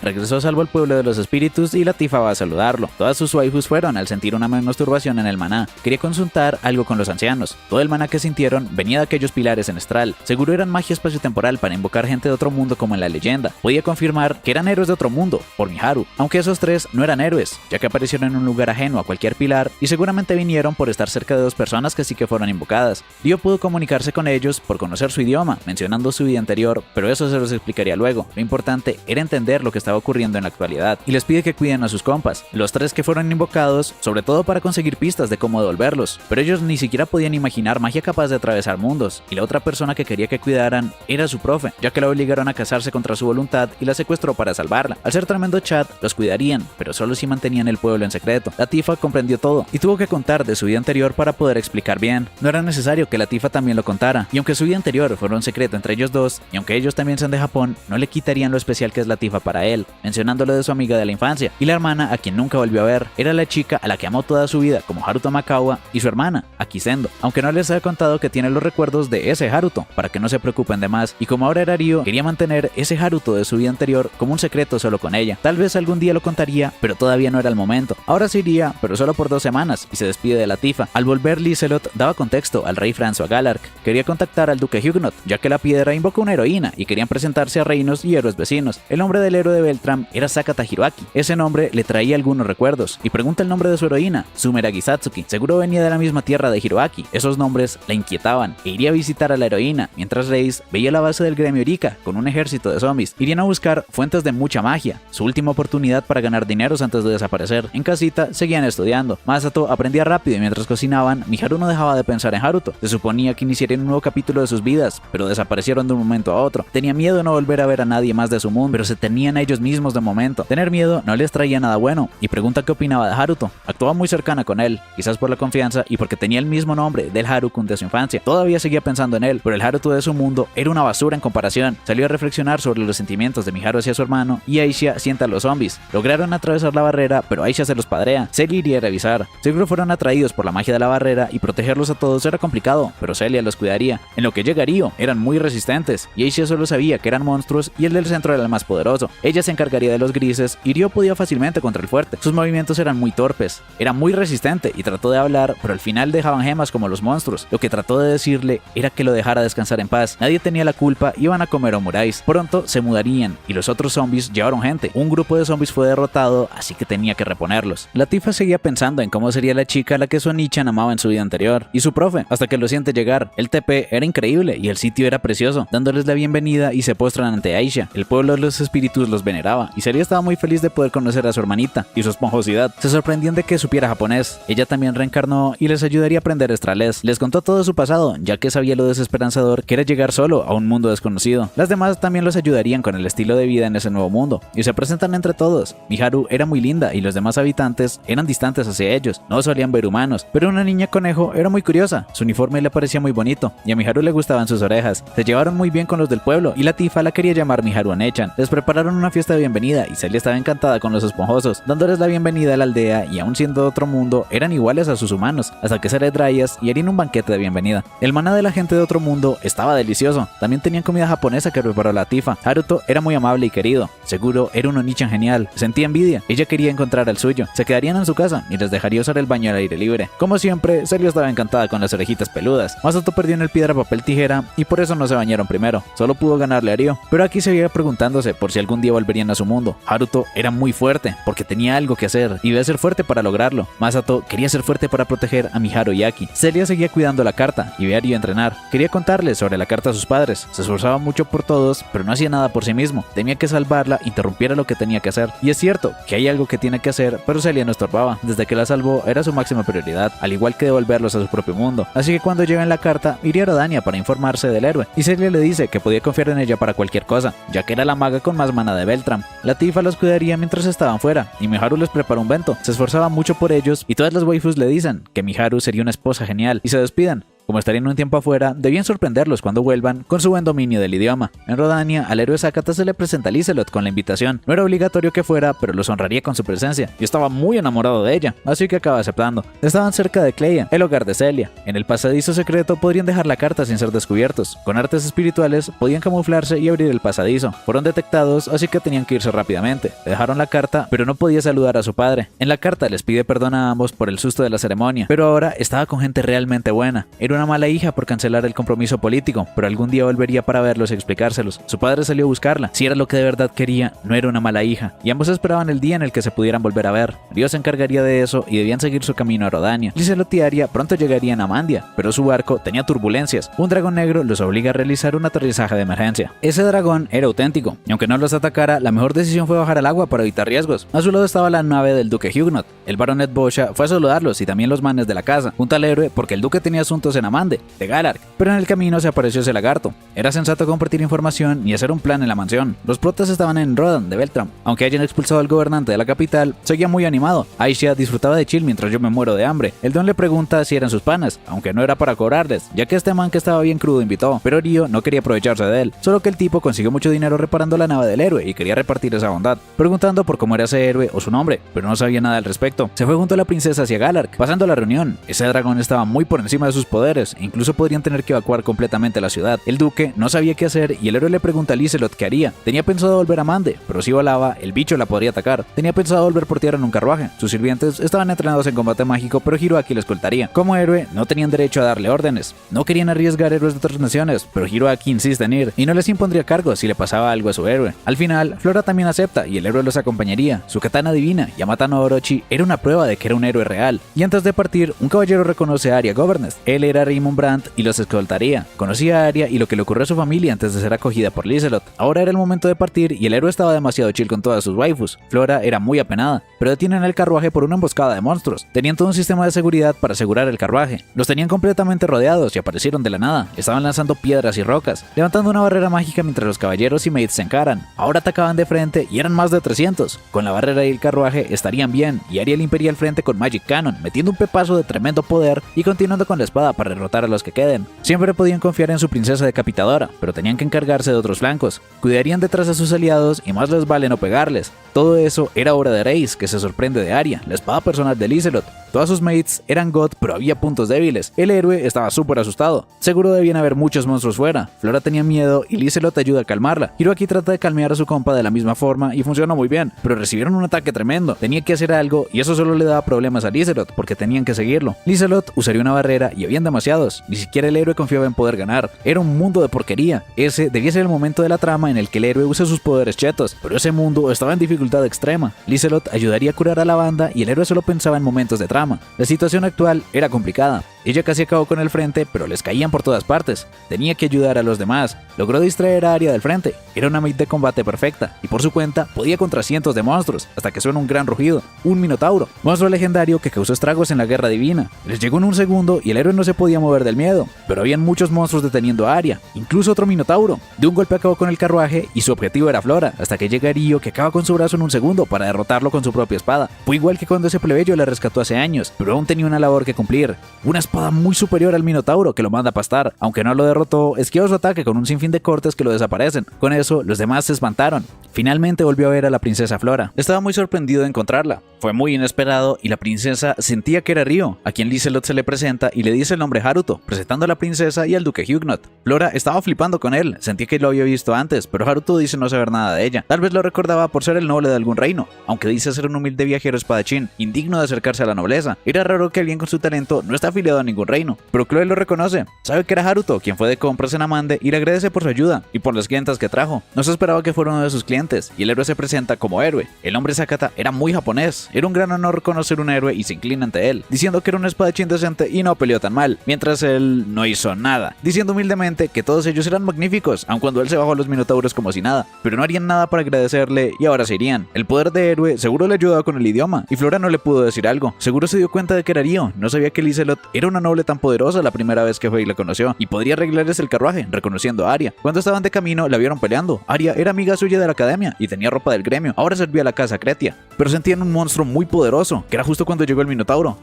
Regresó salvo al pueblo de los espíritus y la Tifa va a saludarlo. Todas sus waifus fueron al sentir una masturbación en el maná. Quería consultar algo con los ancianos. Todo el maná que sintieron venía de aquellos pilares en Estral. Seguro eran magia espaciotemporal para invocar gente de otro mundo como en la leyenda. Podía confirmar que eran héroes de otro mundo, por Miharu, aunque esos 3 no eran héroes, ya que aparecieron en un lugar ajeno a cualquier pilar y seguramente vinieron por estar cerca de 2 personas que sí que fueron invocadas. Ryo pudo comunicarse con ellos por conocer su idioma, mencionando su vida anterior, pero eso se los explicaría luego. Lo importante era entender lo que estaba ocurriendo en la actualidad, y les pide que cuiden a sus compas, los 3 que fueron invocados, sobre todo para conseguir pistas de cómo devolverlos, pero ellos ni siquiera podían imaginar magia capaz de atravesar mundos, y la otra persona que quería que cuidaran era su profe, ya que la obligaron a casarse contra su voluntad y la secuestró para salvarla. Al ser tremendo chat, los cuidarían, pero solo si mantenían el pueblo en secreto. La Tifa comprendió todo, y tuvo que contar de su vida anterior para poder explicar bien. No era necesario que la Tifa también lo contara, y aunque su vida anterior fuera un secreto entre ellos 2, y aunque ellos también sean de Japón, no le quitarían lo especial que es la Tifa para él, mencionándolo de su amiga de la infancia, y la hermana a quien nunca volvió a ver. Era la chica a la que amó toda su vida como Haruto Makawa, y su hermana, Akisendo, aunque no les había contado que tiene los recuerdos de ese Haruto, para que no se preocupen de más, y como ahora era Ryo, quería mantener ese Haruto de su vida anterior como un secreto solo con ella. Tal vez algún día lo contaría, pero todavía no era el momento. Ahora se iría, pero solo por 2 semanas, y se despide de la Tifa. Al volver, Lizelot daba contexto al rey François Galark. Quería contactar al duque Huguenot, ya que la piedra invocó una heroína, y querían presentarse a reinos y héroes vecinos. El nombre del héroe de Beltram era Sakata Hiroaki. Ese nombre le traía algunos recuerdos, y pregunta el nombre de su heroína, Sumeragi Satsuki. Seguro venía de la misma tierra de Hiroaki. Esos nombres la inquietaban, e iría a visitar a la heroína, mientras Reis veía la base del gremio Rika con un ejército de zombies. Irían a buscar fuentes de mucha magia, su última oportunidad para ganar dineros antes de desaparecer. En casita seguían estudiando. Masato aprendía rápido y mientras cocinaban, Miharu no dejaba de pensar en Haruto. Se suponía que iniciarían un nuevo capítulo de sus vidas, pero desaparecieron de un momento a otro. Tenía miedo de no volver a ver a nadie más de su mundo, pero se tenían a ellos mismos de momento. Tener miedo no les traía nada bueno, y pregunta qué opinaba de Haruto. Actuaba muy cercana con él, quizás por la confianza y porque tenía el mismo nombre del Harukun de su infancia. Todavía seguía pensando en él, pero el Haruto de su mundo era una basura en comparación. Salió a reflexionar sobre los sentimientos de Miharu hacia su hermano, y Aisha sienta a los zombies. Lograron atravesar la barrera, pero Aisha se los padrea. Celia iría a revisar. Seguro fueron atraídos por la magia de la barrera, y protegerlos a todos era complicado, pero Celia los cuidaría. En lo que llegaría, eran muy resistentes, y Aisha solo sabía que eran monstruos y el del centro era el más poderoso. poderoso. Ella se encargaría de los grises y Ryo podía fácilmente contra el fuerte. Sus movimientos eran muy torpes, era muy resistente y trató de hablar, pero al final dejaban gemas como los monstruos. Lo que trató de decirle era que lo dejara descansar en paz. Nadie tenía la culpa, iban a comer omurais. Pronto se mudarían y los otros zombies llevaron gente. Un grupo de zombies fue derrotado, así que tenía que reponerlos. La Tifa seguía pensando en cómo sería la chica a la que Sony-chan amaba en su vida anterior, y su profe, hasta que lo siente llegar. El TP era increíble y el sitio era precioso, dándoles la bienvenida y se postran ante Aisha. El pueblo de los espíritus los veneraba, y Celia estaba muy feliz de poder conocer a su hermanita y su esponjosidad. Se sorprendían de que supiera japonés. Ella también reencarnó y les ayudaría a aprender estralés. Les contó todo su pasado, ya que sabía lo desesperanzador que era llegar solo a un mundo desconocido. Las demás también los ayudarían con el estilo de vida en ese nuevo mundo, y se presentan entre todos. Miharu era muy linda y los demás habitantes eran distantes hacia ellos, no solían ver humanos, pero una niña conejo era muy curiosa. Su uniforme le parecía muy bonito y a Miharu le gustaban sus orejas. Se llevaron muy bien con los del pueblo y la Tifa la quería llamar Miharu Onechan. Les prepararon una fiesta de bienvenida y Celia estaba encantada con los esponjosos, dándoles la bienvenida a la aldea, y aun siendo de otro mundo eran iguales a sus humanos, hasta que se les Dryas y harían un banquete de bienvenida. El maná de la gente de otro mundo estaba delicioso. También tenían comida japonesa que preparó la Tifa. Haruto era muy amable y querido. Seguro era un Onichan genial. Sentía envidia. Ella quería encontrar al suyo. Se quedarían en su casa y les dejaría usar el baño al aire libre. Como siempre, Celia estaba encantada con las orejitas peludas. Masato perdió en el piedra, papel, tijera y por eso no se bañaron primero. Solo pudo ganarle a Ryo. Pero aquí seguía preguntándose por si algún día volverían a su mundo. Haruto era muy fuerte porque tenía algo que hacer y debía ser fuerte para lograrlo. Masato quería ser fuerte para proteger a Miharu y Aki. Celia seguía cuidando la carta y ve a Ryo entrenar. Quería contarles sobre la carta a sus padres. Se esforzaba mucho por todos, pero no hacía nada por sí mismo. Temía que salvarla interrumpiera lo que tenía que hacer. Y es cierto que hay algo que tiene que hacer, pero Celia no estorbaba. Desde que la salvó era su máxima prioridad, al igual que devolverlos a su propio mundo. Así que cuando llega en la carta, iría a Rodania para informarse del héroe, y Celia le dice que podía confiar en ella para cualquier cosa, ya que era la maga con más mana de Beltram. La Tifa los cuidaría mientras estaban fuera, y Miharu les preparó un bento. Se esforzaba mucho por ellos, y todas las waifus le dicen que Miharu sería una esposa genial, y se despiden. Como estarían un tiempo afuera, debían sorprenderlos cuando vuelvan con su buen dominio del idioma. En Rodania, al héroe Sakata se le presenta a Lizelot con la invitación. No era obligatorio que fuera, pero los honraría con su presencia. Y estaba muy enamorado de ella, así que acaba aceptando. Estaban cerca de Cleia, el hogar de Celia. En el pasadizo secreto podrían dejar la carta sin ser descubiertos. Con artes espirituales podían camuflarse y abrir el pasadizo. Fueron detectados, así que tenían que irse rápidamente. Le dejaron la carta, pero no podía saludar a su padre. En la carta les pide perdón a ambos por el susto de la ceremonia, pero ahora estaba con gente realmente buena. Era una mala hija por cancelar el compromiso político, pero algún día volvería para verlos y explicárselos. Su padre salió a buscarla. Si era lo que de verdad quería, no era una mala hija, y ambos esperaban el día en el que se pudieran volver a ver. Dios se encargaría de eso y debían seguir su camino a Rodania. Lizelot y Aria pronto llegarían a Mandia, pero su barco tenía turbulencias. Un dragón negro los obliga a realizar un aterrizaje de emergencia. Ese dragón era auténtico, y aunque no los atacara, la mejor decisión fue bajar al agua para evitar riesgos. A su lado estaba la nave del duque Huguenot. El baronet Bosha fue a saludarlos y también los manes de la casa, junto al héroe porque el duque tenía asuntos en Amande, de Galark, pero en el camino se apareció ese lagarto. Era sensato compartir información y hacer un plan en la mansión. Los protas estaban en Rodan de Beltram. Aunque hayan expulsado al gobernante de la capital, seguía muy animado. Aisha disfrutaba de chill mientras yo me muero de hambre. El don le pregunta si eran sus panas, aunque no era para cobrarles, ya que este man que estaba bien crudo invitó, pero Ryo no quería aprovecharse de él, solo que el tipo consiguió mucho dinero reparando la nave del héroe y quería repartir esa bondad, preguntando por cómo era ese héroe o su nombre, pero no sabía nada al respecto. Se fue junto a la princesa hacia Galark. Pasando la reunión, ese dragón estaba muy por encima de sus poderes, e incluso podrían tener que evacuar completamente la ciudad. El duque no sabía qué hacer y el héroe le pregunta a Lizelot qué haría. Tenía pensado volver a Mande, pero si volaba, el bicho la podría atacar. Tenía pensado volver por tierra en un carruaje. Sus sirvientes estaban entrenados en combate mágico, pero Hiroaki le escoltaría. Como héroe, no tenían derecho a darle órdenes. No querían arriesgar héroes de otras naciones, pero Hiroaki insiste en ir y no les impondría cargos si le pasaba algo a su héroe. Al final, Flora también acepta y el héroe los acompañaría. Su katana divina, Yamata no Orochi, era una prueba de que era un héroe real. Y antes de partir, un caballero reconoce a Aria Governess. Él era Raymond Brandt y los escoltaría. Conocía a Aria y lo que le ocurrió a su familia antes de ser acogida por Lizelot. Ahora era el momento de partir y el héroe estaba demasiado chill con todas sus waifus. Flora era muy apenada, pero detienen el carruaje por una emboscada de monstruos. Tenían todo un sistema de seguridad para asegurar el carruaje. Los tenían completamente rodeados y aparecieron de la nada. Estaban lanzando piedras y rocas, levantando una barrera mágica mientras los caballeros y maids se encaran. Ahora atacaban de frente y eran más de 300. Con la barrera y el carruaje estarían bien, y Aria limpiaría al frente con Magic Cannon, metiendo un pepazo de tremendo poder y continuando con la espada para derrotar a los que queden. Siempre podían confiar en su princesa decapitadora, pero tenían que encargarse de otros flancos. Cuidarían detrás a sus aliados y más les vale no pegarles. Todo eso era obra de Reis, que se sorprende de Aria, la espada personal de Lizelot. Todas sus mates eran God, pero había puntos débiles. El héroe estaba súper asustado. Seguro debían haber muchos monstruos fuera. Flora tenía miedo y Lizelot ayuda a calmarla. Hiroaki trata de calmear a su compa de la misma forma y funcionó muy bien, pero recibieron un ataque tremendo. Tenía que hacer algo y eso solo le daba problemas a Lizelot porque tenían que seguirlo. Lizelot usaría una barrera y habían demasiados. Ni siquiera el héroe confiaba en poder ganar. Era un mundo de porquería. Ese debía ser el momento de la trama en el que el héroe usa sus poderes chetos, pero ese mundo estaba en dificultad extrema. Lizelot ayudaría a curar a la banda y el héroe solo pensaba en momentos de trama. La situación actual era complicada. Ella casi acabó con el frente, pero les caían por todas partes. Tenía que ayudar a los demás. Logró distraer a Aria del frente. Era una mate de combate perfecta, y por su cuenta podía contra cientos de monstruos, hasta que suena un gran rugido. Un minotauro, monstruo legendario que causó estragos en la guerra divina. Les llegó en un segundo y el héroe no se podía mover del miedo, pero habían muchos monstruos deteniendo a Aria, incluso otro minotauro. De un golpe acabó con el carruaje y su objetivo era Flora, hasta que llega Ryo, que acaba con su brazo en un segundo para derrotarlo con su propia espada. Fue igual que cuando ese plebeyo la rescató hace años, pero aún tenía una labor que cumplir. Una espada muy superior al minotauro que lo manda a pastar. Aunque no lo derrotó, esquivó su ataque con un sinfín de cortes que lo desaparecen. Con eso, los demás se espantaron. Finalmente volvió a ver a la princesa Flora. Estaba muy sorprendido de encontrarla. Fue muy inesperado y la princesa sentía que era Ryo, a quien Lizelot se le presenta y le dice el nombre Haruto, presentando a la princesa y al duque Huguenot. Flora estaba flipando con él, sentía que lo había visto antes, pero Haruto dice no saber nada de ella. Tal vez lo recordaba por ser el noble de algún reino, aunque dice ser un humilde viajero espadachín, indigno de acercarse a la nobleza. Era raro que alguien con su talento no está afiliado a ningún reino, pero Chloe lo reconoce. Sabe que era Haruto, quien fue de compras en Amande, y le agradece por su ayuda y por las clientas que trajo. No se esperaba que fuera uno de sus clientes, y el héroe se presenta como héroe. El hombre Sakata era muy japonés, era un gran honor conocer un héroe y se inclina ante él, diciendo que era un espadachín decente y no peleó tan mal, mientras él no hizo nada, diciendo humildemente que todos ellos eran magníficos, aun cuando él se bajó a los minotauros como si nada, pero no harían nada para agradecerle y ahora se irían. El poder de héroe seguro le ayudaba con el idioma, y Flora no le pudo decir algo. Seguro se dio cuenta de que era Ryo, no sabía que Lizelot era una noble tan poderosa la primera vez que fue y la conoció, y podría arreglarles el carruaje, reconociendo a Aria. Cuando estaban de camino la vieron peleando. Aria era amiga suya de la academia y tenía ropa del gremio, ahora servía a la casa Cretia, pero sentían un monstruo muy poderoso, que era justo cuando llegó el minotauro.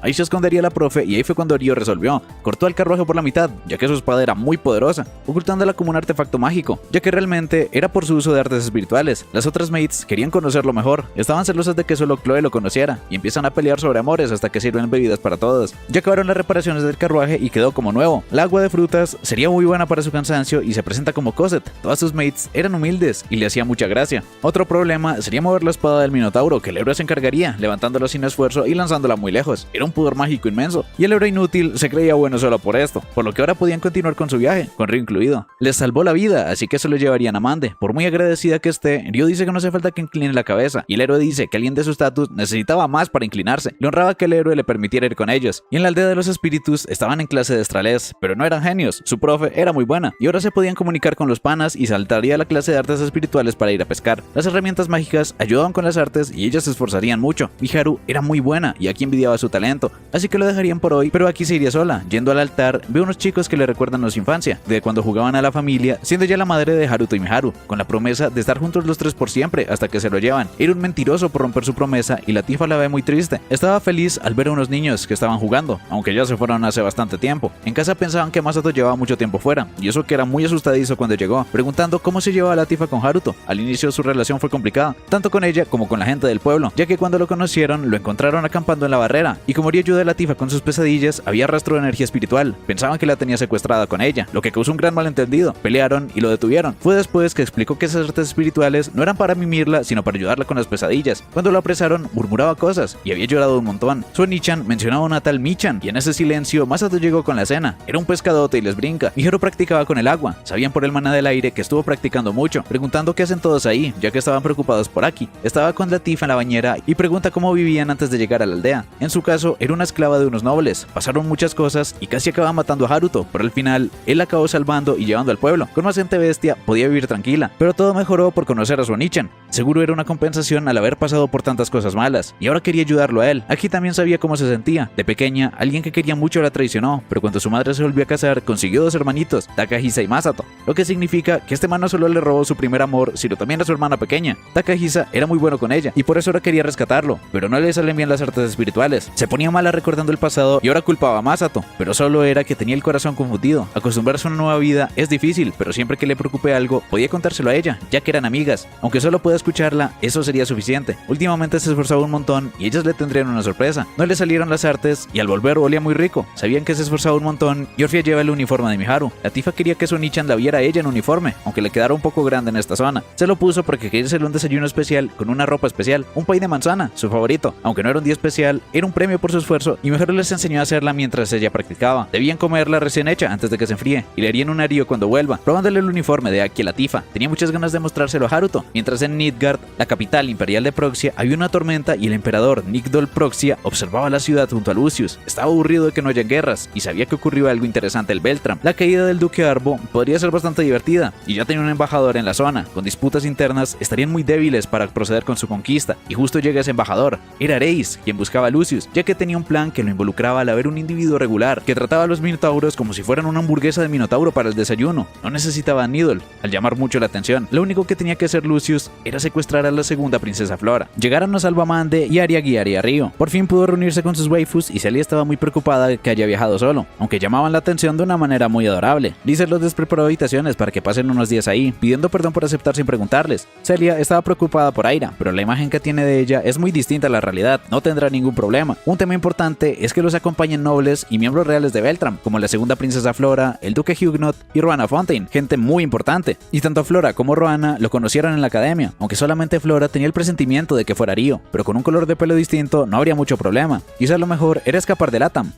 Ahí se escondería la profe y ahí fue cuando Ryo resolvió. Cortó el carruaje por la mitad, ya que su espada era muy poderosa, ocultándola como un artefacto mágico, ya que realmente era por su uso de artes espirituales. Las otras mates querían conocerlo mejor, estaban celosas de que solo Chloe lo conociera, y empiezan a pelear sobre amores hasta que sirven bebidas para todos. Ya acabaron las reparaciones del carruaje y quedó como nuevo. El agua de frutas sería muy buena para su cansancio y se presenta como Cosette. Todas sus mates eran humildes y le hacía mucha gracia. Otro problema sería mover la espada del minotauro, que el héroe se encargaría, levantándola sin esfuerzo y lanzándola muy lejos. Era un poder mágico inmenso, y el héroe inútil se creía bueno solo por esto, por lo que ahora podían continuar con su viaje, con Ryo incluido. Les salvó la vida, así que se lo llevarían a Mande. Por muy agradecida que esté, Ryo dice que no hace falta que incline la cabeza, y el héroe dice que alguien de su estatus necesitaba más para inclinarse. Le honraba que el héroe le permitiera ir con ellos, y en la aldea de los espíritus estaban en clase de estralés, pero no eran genios, su profe era muy buena, y ahora se podían comunicar con los panas y saltaría la clase de artes espirituales para ir a pescar. Las herramientas mágicas ayudaban con las artes y ellas se esforzarían mucho. Miharu era muy buena y aquí envidiaba su talento, así que lo dejarían por hoy, pero aquí se iría sola. Yendo al altar, ve unos chicos que le recuerdan a su infancia, de cuando jugaban a la familia, siendo ya la madre de Haruto y Miharu, con la promesa de estar juntos los tres por siempre hasta que se lo llevan. Era un mentiroso por romper su promesa y la Tifa la ve muy triste. Estaba feliz al ver a unos niños que estaban jugando, aunque ya se fueron hace bastante tiempo. En casa pensaban que Masato llevaba mucho tiempo fuera, y eso que era muy asustadizo cuando llegó, preguntando cómo se llevaba la Tifa con Haruto. Al inicio su relación fue complicada, tanto con ella como con la gente del pueblo, ya que cuando lo conocieron lo encontraron acampando en la barrera, y como Ryo ayudó a la Tifa con sus pesadillas, había rastro de energía espiritual. Pensaban que la tenía secuestrada con ella, lo que causó un gran malentendido. Pelearon y lo detuvieron. Fue después que explicó que esas artes espirituales no eran para mimirla, sino para ayudarla con las pesadillas. Cuando lo apresaron, murmuraba cosas y había llorado un montón. Su Nichan mencionaba a una tal Michan, y en ese silencio Masato llegó con la cena. Era un pescadote y les brinca. Miharu practicaba con el agua. Sabían por el maná del aire que estuvo practicando mucho, preguntando qué hacen todos ahí, ya que estaban preocupados por Aki. Estaba con la Tifa en la bañera y pregunta cómo vivían antes de llegar a la aldea. En su caso, era una esclava de unos nobles. Pasaron muchas cosas y casi acababa matando a Haruto, pero al final él la acabó salvando y llevando al pueblo. Con más gente bestia podía vivir tranquila, pero todo mejoró por conocer a su Nichan. Seguro era una compensación al haber pasado por tantas cosas malas, y ahora quería ayudarlo a él. Aquí también sabía cómo se sentía. De pequeña, alguien que quería mucho la traicionó, pero cuando su madre se volvió a casar, consiguió dos hermanitos, Takahisa y Masato, lo que significa que este man no solo le robó su primer amor, sino también a su hermana pequeña. Takahisa era muy bueno con ella, y por eso ahora quería rescatarlo, pero no le salen bien las artes espirituales. Se ponía mala recordando el pasado y ahora culpaba a Masato, pero solo era que tenía el corazón confundido. Acostumbrarse a una nueva vida es difícil, pero siempre que le preocupe algo, podía contárselo a ella, ya que eran amigas. Aunque solo pueda escucharla, eso sería suficiente. Últimamente se esforzaba un montón y ellas le tendrían una sorpresa. No le salieron las artes y al volver olía muy rico. Sabían que se esforzaba un montón y Orphea lleva el uniforme de Miharu. La tifa quería que Sony-chan la viera a ella en uniforme, aunque le quedara un poco grande en esta zona. Se lo puso porque quería hacerle un desayuno especial con una ropa especial, un pay de manzana, su favorito. Aunque no era un día especial, era un premio por su esfuerzo y Miharu les enseñó a hacerla mientras ella practicaba. Debían comerla recién hecha antes de que se enfríe y le harían un arío cuando vuelva, probándole el uniforme de Aki a la tifa. Tenía muchas ganas de mostrárselo a Haruto, mientras en Nidgard, la capital imperial de Proxia, había una tormenta y el emperador Nigdol Proxia observaba la ciudad junto a Lucius. Estaba aburrido de que no haya guerras y sabía que ocurrió algo interesante el Beltram. La caída del duque Arbo podría ser bastante divertida y ya tenía un embajador en la zona. Con disputas internas estarían muy débiles para proceder con su conquista y justo llega ese embajador. Era Reis quien buscaba a Lucius, ya que tenía un plan que lo involucraba al haber un individuo regular que trataba a los minotauros como si fueran una hamburguesa de minotauro para el desayuno. No necesitaba a Nidal, al llamar mucho la atención. Lo único que tenía que hacer Lucius era secuestrar a la segunda princesa Flora. Llegaron a Salvamande y Aria guiaría a Río. Por fin pudo reunirse con sus waifus y Celia estaba muy preocupada de que haya viajado solo, aunque llamaban la atención de una manera muy adorable. Lizer les preparó habitaciones para que pasen unos días ahí, pidiendo perdón por aceptar sin preguntarles. Celia estaba preocupada por Aira, pero la imagen que tiene de ella es muy distinta a la realidad, no tendrá ningún problema. Un tema importante es que los acompañan nobles y miembros reales de Beltram, como la segunda princesa Flora, el duque Huguenot y Rohanna Fontaine, gente muy importante. Y tanto Flora como Rohanna lo conocieron en la academia, aunque solamente Flora tenía el presentimiento de que fuera Río, pero con un color de pelo distinto no habría mucho problema. Quizás lo mejor era escapar de Latam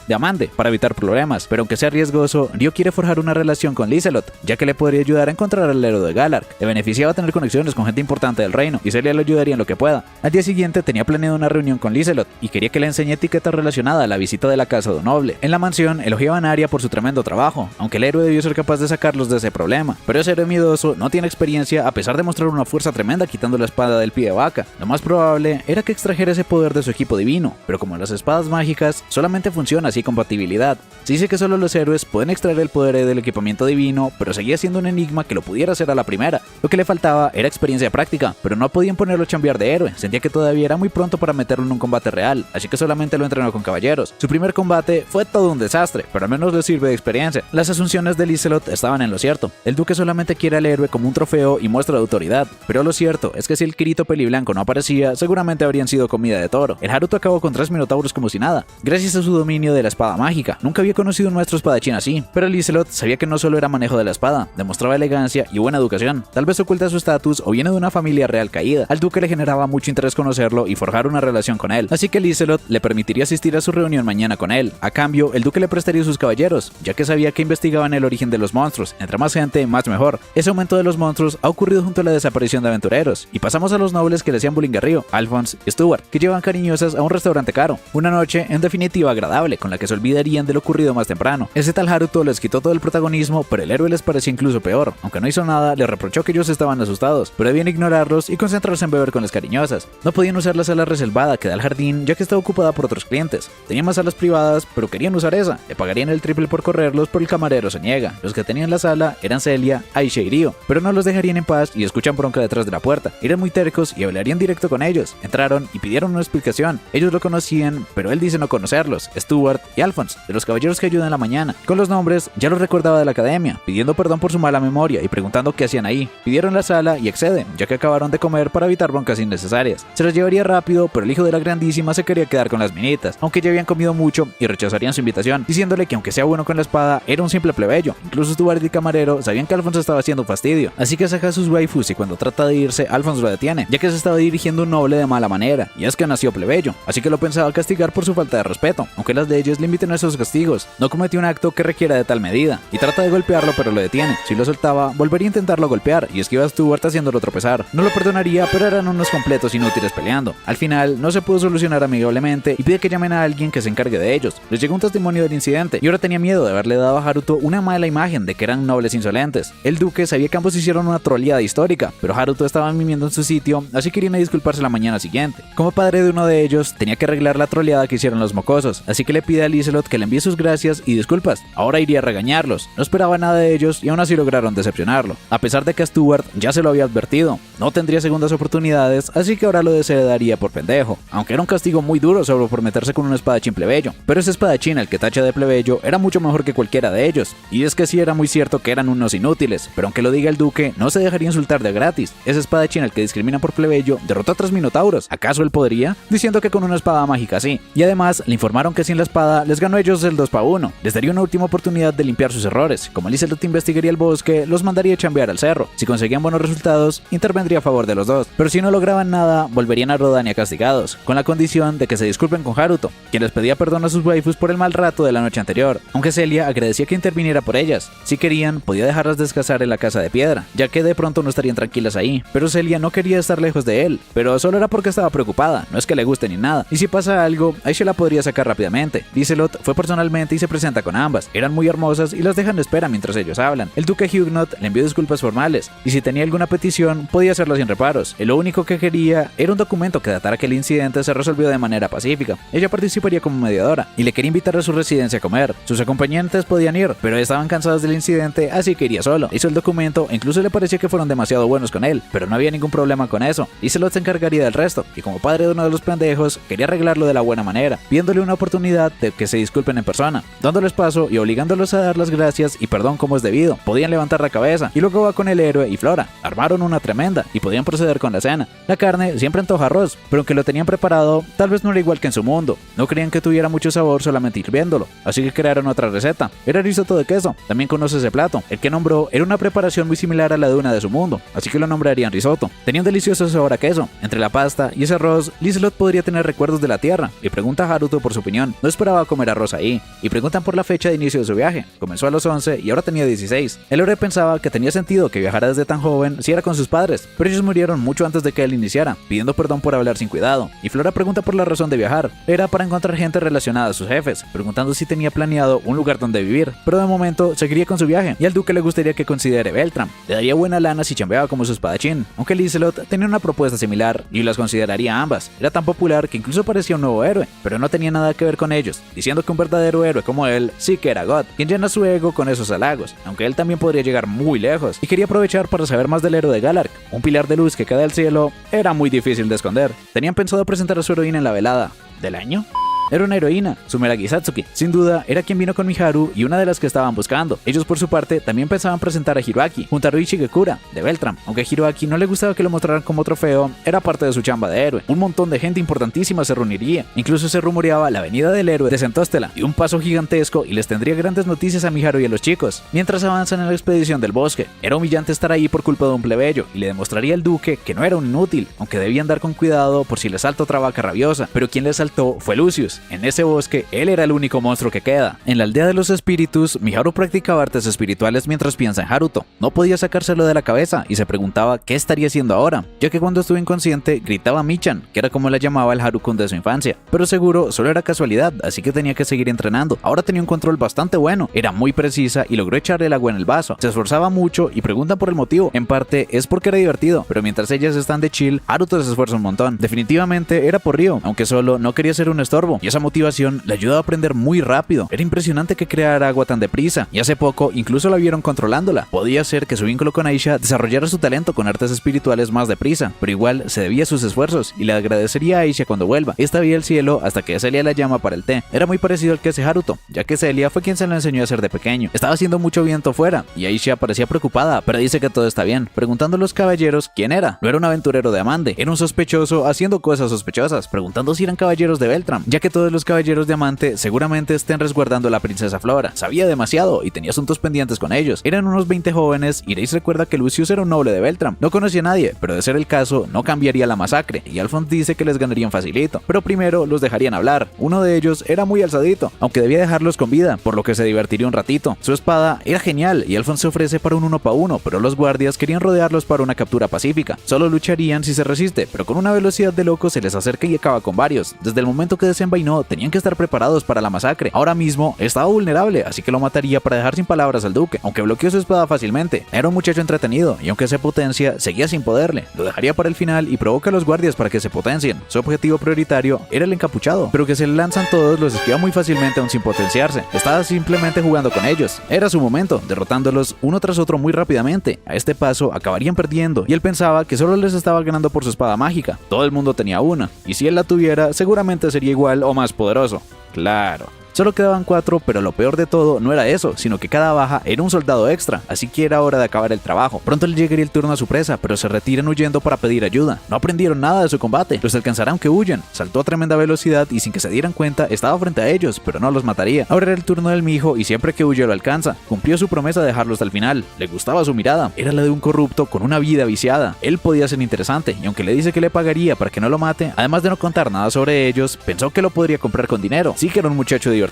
de Amande para evitar problemas, pero aunque sea riesgoso, Río quiere forjar una relación con Lizelot, ya que le podría ayudar a encontrar al héroe de Galark. Le beneficiaba tener conexiones con gente importante del reino y Celia lo ayudaría en lo que pueda. Al día siguiente tenía planeado una reunión con Lizelot y quería que le enseñe etiqueta relacionada a la visita de la casa de un noble. En la mansión elogiaban a Aria por su tremendo trabajo, aunque el héroe debió ser capaz de sacarlos de ese problema, pero ese héroe miedoso no tiene experiencia a pesar de mostrar una fuerza tremenda quitando la espada del pie de vaca. Lo más probable era que extrajera ese poder de su equipo divino, pero como las espadas mágicas solamente funciona así compatibilidad. Se dice que solo los héroes pueden extraer el poder del equipamiento divino, pero seguía siendo un enigma que lo pudiera hacer a la primera. Lo que le faltaba era experiencia práctica, pero no podían ponerlo a chambear de héroe. Sentía que todavía era muy pronto para meterlo en un combate real, así que solamente lo entrenó con caballeros. Su primer combate fue todo un desastre, pero al menos le sirve de experiencia. Las asunciones de Lizelot estaban en lo cierto. El duque solamente quiere al héroe como un trofeo y muestra de autoridad, pero lo cierto es que si el Kirito peliblanco no aparecía, seguramente habrían sido comida de toro. El Haruto acabó con 3 minotauros como si nada, gracias a su dominio de la espada mágica. Nunca había conocido un maestro espadachín así, pero Lizelot sabía que no solo era manejo de la espada, demostraba elegancia y buena educación. Tal vez oculta su estatus o viene de una familia real caída. Al duque le generaba mucho interés conocerlo y forjar una relación con él, así que Lizelot le permitiría asistir a su reunión mañana con él. A cambio, el duque le prestaría sus caballeros, ya que sabía que investigaban el origen de los monstruos. Entre más gente, más mejor. Ese aumento de los monstruos ha ocurrido junto a la desaparición de aventureros. Y pasamos a los nobles que le hacían bullying a Río, Alphonse y Stuart, que llevan cariñosas a un restaurante caro. Una noche, en definitiva, agradable, con la que se olvidarían de lo ocurrido más temprano. Ese tal Haruto les quitó todo el protagonismo, pero el héroe les parecía incluso peor. Aunque no hizo nada, le reprochó que ellos estaban asustados, pero debían ignorarlos y concentrarse en beber con las cariñosas. No podían usar la sala reservada que da al jardín, ya que estaba ocupada por otros clientes. Tenían más salas privadas, pero querían usar esa. Le pagarían el triple por correrlos, pero el camarero se niega. Los que tenían la sala eran Celia, Aisha y Río, pero no los dejarían en paz y escuchan bronca detrás de la puerta. Eran muy tercos y hablarían directo con ellos. Entraron y pidieron una explicación. Ellos lo conocían, pero él dice no conocerlos. Stuart y Alphonse, de los caballeros que ayudan en la mañana. Con los nombres ya los recordaba de la academia, pidiendo perdón por su mala memoria y preguntando qué hacían ahí. Pidieron la sala y acceden, ya que acabaron de comer para evitar broncas innecesarias. Se los llevaría rápido, pero el hijo de la grandísima se quería quedar con las minitas, aunque ya habían comido mucho y rechazarían su invitación, diciéndole que aunque sea bueno con la espada, era un simple plebeyo. Incluso Stuart y camarero sabían que Alphonse estaba haciendo fastidio, así que saca a sus waifus y cuando trata de irse, Alphonse lo detiene, ya que se estaba dirigiendo un noble de mala manera, y es que nació plebeyo, así que lo pensaba castigar por su falta de respeto, aunque las leyes limiten esos castigos. No cometió un acto que requiera de tal medida, y trata de golpearlo pero lo detiene. Si lo soltaba, volvería a intentarlo golpear, y esquiva a Stuart haciéndolo tropezar. No lo perdonaría, pero eran unos completos inútiles peleando. Al final, no se pudo solucionar amigablemente, y pide que llamen a alguien que se encargue de ellos. Les llegó un testimonio del incidente, y ahora tenía miedo de haberle dado a Haruto una mala imagen de que eran nobles insolentes. El duque sabía que ambos hicieron una troleada histórica, pero Haruto estaba mimiendo en su sitio, así que irían a disculparse la mañana siguiente. Como padre de uno de ellos, tenía que arreglar la troleada que hicieron los mocosos, así que le pide pide a Lizelot que le envíe sus gracias y disculpas. Ahora iría a regañarlos. No esperaba nada de ellos y aún así lograron decepcionarlo. A pesar de que a Stuart ya se lo había advertido, no tendría segundas oportunidades, así que ahora lo desheredaría por pendejo. Aunque era un castigo muy duro solo por meterse con un espadachín plebeyo. Pero ese espadachín al que tacha de plebeyo era mucho mejor que cualquiera de ellos. Y es que sí era muy cierto que eran unos inútiles, pero aunque lo diga el duque, no se dejaría insultar de gratis. Ese espadachín al que discrimina por plebeyo derrotó a 3 minotauros. ¿Acaso él podría? Diciendo que con una espada mágica sí. Y además le informaron que sin la espada les ganó a ellos el 2-1. Les daría una última oportunidad de limpiar sus errores. Como Lizelot investigaría el bosque, los mandaría a chambear al cerro. Si conseguían buenos resultados, intervendría a favor de los dos. Pero si no lograban nada, volverían a Rodania castigados, con la condición de que se disculpen con Haruto, quien les pedía perdón a sus waifus por el mal rato de la noche anterior, aunque Celia agradecía que interviniera por ellas. Si querían, podía dejarlas descansar en la casa de piedra, ya que de pronto no estarían tranquilas ahí. Pero Celia no quería estar lejos de él, pero solo era porque estaba preocupada, no es que le guste ni nada. Y si pasa algo, Aisha la podría sacar rápidamente. Lizelot fue personalmente y se presenta con ambas. Eran muy hermosas y las dejan de espera mientras ellos hablan. El duque Huguenot le envió disculpas formales, y si tenía alguna petición, podía hacerlo sin reparos. Lo único que quería era un documento que datara que el incidente se resolvió de manera pacífica. Ella participaría como mediadora, y le quería invitar a su residencia a comer. Sus acompañantes podían ir, pero estaban cansados del incidente, así que iría solo. Hizo el documento e incluso le parecía que fueron demasiado buenos con él, pero no había ningún problema con eso. Lizelot se encargaría del resto, y como padre de uno de los pendejos, quería arreglarlo de la buena manera, pidiéndole una oportunidad de que se disculpen en persona, dándoles paso y obligándolos a dar las gracias y perdón como es debido. Podían levantar la cabeza, y luego va con el héroe y Flora. Armaron una tremenda, y podían proceder con la cena. La carne siempre antoja arroz, pero aunque lo tenían preparado, tal vez no era igual que en su mundo. No querían que tuviera mucho sabor solamente hirviéndolo, así que crearon otra receta. Era risotto de queso. También conoce ese plato. El que nombró era una preparación muy similar a la de una de su mundo, así que lo nombrarían risotto. Tenía un delicioso sabor a queso. Entre la pasta y ese arroz, Lizelot podría tener recuerdos de la tierra, y pregunta a Haruto por su opinión. No esperaba comer arroz ahí, y preguntan por la fecha de inicio de su viaje. Comenzó a los 11 y ahora tenía 16. El héroe pensaba que tenía sentido que viajara desde tan joven si era con sus padres, pero ellos murieron mucho antes de que él iniciara, pidiendo perdón por hablar sin cuidado. Y Flora pregunta por la razón de viajar. Era para encontrar gente relacionada a sus jefes, preguntando si tenía planeado un lugar donde vivir, pero de momento seguiría con su viaje, y al duque le gustaría que considere Beltram. Le daría buena lana si chambeaba como su espadachín, aunque Lizelot tenía una propuesta similar y las consideraría ambas. Era tan popular que incluso parecía un nuevo héroe, pero no tenía nada que ver con ellos, diciendo que un verdadero héroe como él sí que era God, quien llena su ego con esos halagos, aunque él también podría llegar muy lejos, y quería aprovechar para saber más del héroe de Galark, un pilar de luz que cae del cielo. Era muy difícil de esconder. Tenían pensado presentar a su heroína en la velada del año. Era una heroína, Sumeragi Satsuki. Sin duda, era quien vino con Miharu y una de las que estaban buscando. Ellos por su parte también pensaban presentar a Hiroaki, junto a Ruichi Gekura, de Beltram. Aunque a Hiroaki no le gustaba que lo mostraran como trofeo, era parte de su chamba de héroe. Un montón de gente importantísima se reuniría. Incluso se rumoreaba la venida del héroe de Sentóstela y un paso gigantesco, y les tendría grandes noticias a Miharu y a los chicos. Mientras avanzan en la expedición del bosque, era humillante estar ahí por culpa de un plebeyo, y le demostraría al duque que no era un inútil, aunque debían dar con cuidado por si le salta otra vaca rabiosa. Pero quien le saltó fue Lucius. En ese bosque, él era el único monstruo que queda. En la aldea de los espíritus, Miharu practicaba artes espirituales mientras piensa en Haruto. No podía sacárselo de la cabeza y se preguntaba qué estaría haciendo ahora, ya que cuando estuvo inconsciente gritaba Michan, que era como la llamaba el Harukun de su infancia. Pero seguro solo era casualidad, así que tenía que seguir entrenando. Ahora tenía un control bastante bueno, era muy precisa y logró echarle el agua en el vaso. Se esforzaba mucho y preguntan por el motivo. En parte es porque era divertido, pero mientras ellas están de chill, Haruto se esfuerza un montón. Definitivamente era por Ryo, aunque solo no quería ser un estorbo, y esa motivación le ayudó a aprender muy rápido. Era impresionante que creara agua tan deprisa, y hace poco incluso la vieron controlándola. Podía ser que su vínculo con Aisha desarrollara su talento con artes espirituales más deprisa, pero igual se debía a sus esfuerzos, y le agradecería a Aisha cuando vuelva. Esta veía el cielo hasta que Celia la llama para el té. Era muy parecido al que hace Haruto, ya que Celia fue quien se lo enseñó a hacer de pequeño. Estaba haciendo mucho viento fuera, y Aisha parecía preocupada, pero dice que todo está bien, preguntando a los caballeros quién era. No era un aventurero de Amande, era un sospechoso haciendo cosas sospechosas, preguntando si eran caballeros de Beltram, ya que todos los caballeros de Amante seguramente estén resguardando a la princesa Flora. Sabía demasiado y tenía asuntos pendientes con ellos. Eran unos 20 jóvenes, y Reis recuerda que Lucius era un noble de Beltram. No conocía a nadie, pero de ser el caso, no cambiaría la masacre, y Alphonse dice que les ganarían facilito, pero primero los dejarían hablar. Uno de ellos era muy alzadito, aunque debía dejarlos con vida, por lo que se divertiría un ratito. Su espada era genial, y Alphonse se ofrece para un 1-1, pero los guardias querían rodearlos para una captura pacífica. Solo lucharían si se resiste, pero con una velocidad de loco se les acerca y acaba con varios. Desde el momento que desenvaina y no, tenían que estar preparados para la masacre. Ahora mismo estaba vulnerable, así que lo mataría para dejar sin palabras al duque, aunque bloqueó su espada fácilmente. Era un muchacho entretenido, y aunque se potencia, seguía sin poderle. Lo dejaría para el final y provoca a los guardias para que se potencien. Su objetivo prioritario era el encapuchado, pero que se le lanzan todos los esquiva muy fácilmente aún sin potenciarse. Estaba simplemente jugando con ellos. Era su momento, derrotándolos uno tras otro muy rápidamente. A este paso acabarían perdiendo, y él pensaba que solo les estaba ganando por su espada mágica. Todo el mundo tenía una, y si él la tuviera, seguramente sería igual o más poderoso. Claro. Solo quedaban 4, pero lo peor de todo no era eso, sino que cada baja era un soldado extra, así que era hora de acabar el trabajo. Pronto le llegaría el turno a su presa, pero se retiran huyendo para pedir ayuda. No aprendieron nada de su combate, los alcanzará aunque huyen. Saltó a tremenda velocidad y sin que se dieran cuenta estaba frente a ellos, pero no los mataría. Ahora era el turno del mijo y siempre que huye lo alcanza. Cumplió su promesa de dejarlos hasta el final. Le gustaba su mirada, era la de un corrupto con una vida viciada. Él podía ser interesante, y aunque le dice que le pagaría para que no lo mate, además de no contar nada sobre ellos, pensó que lo podría comprar con dinero. Sí que era un muchacho divertido.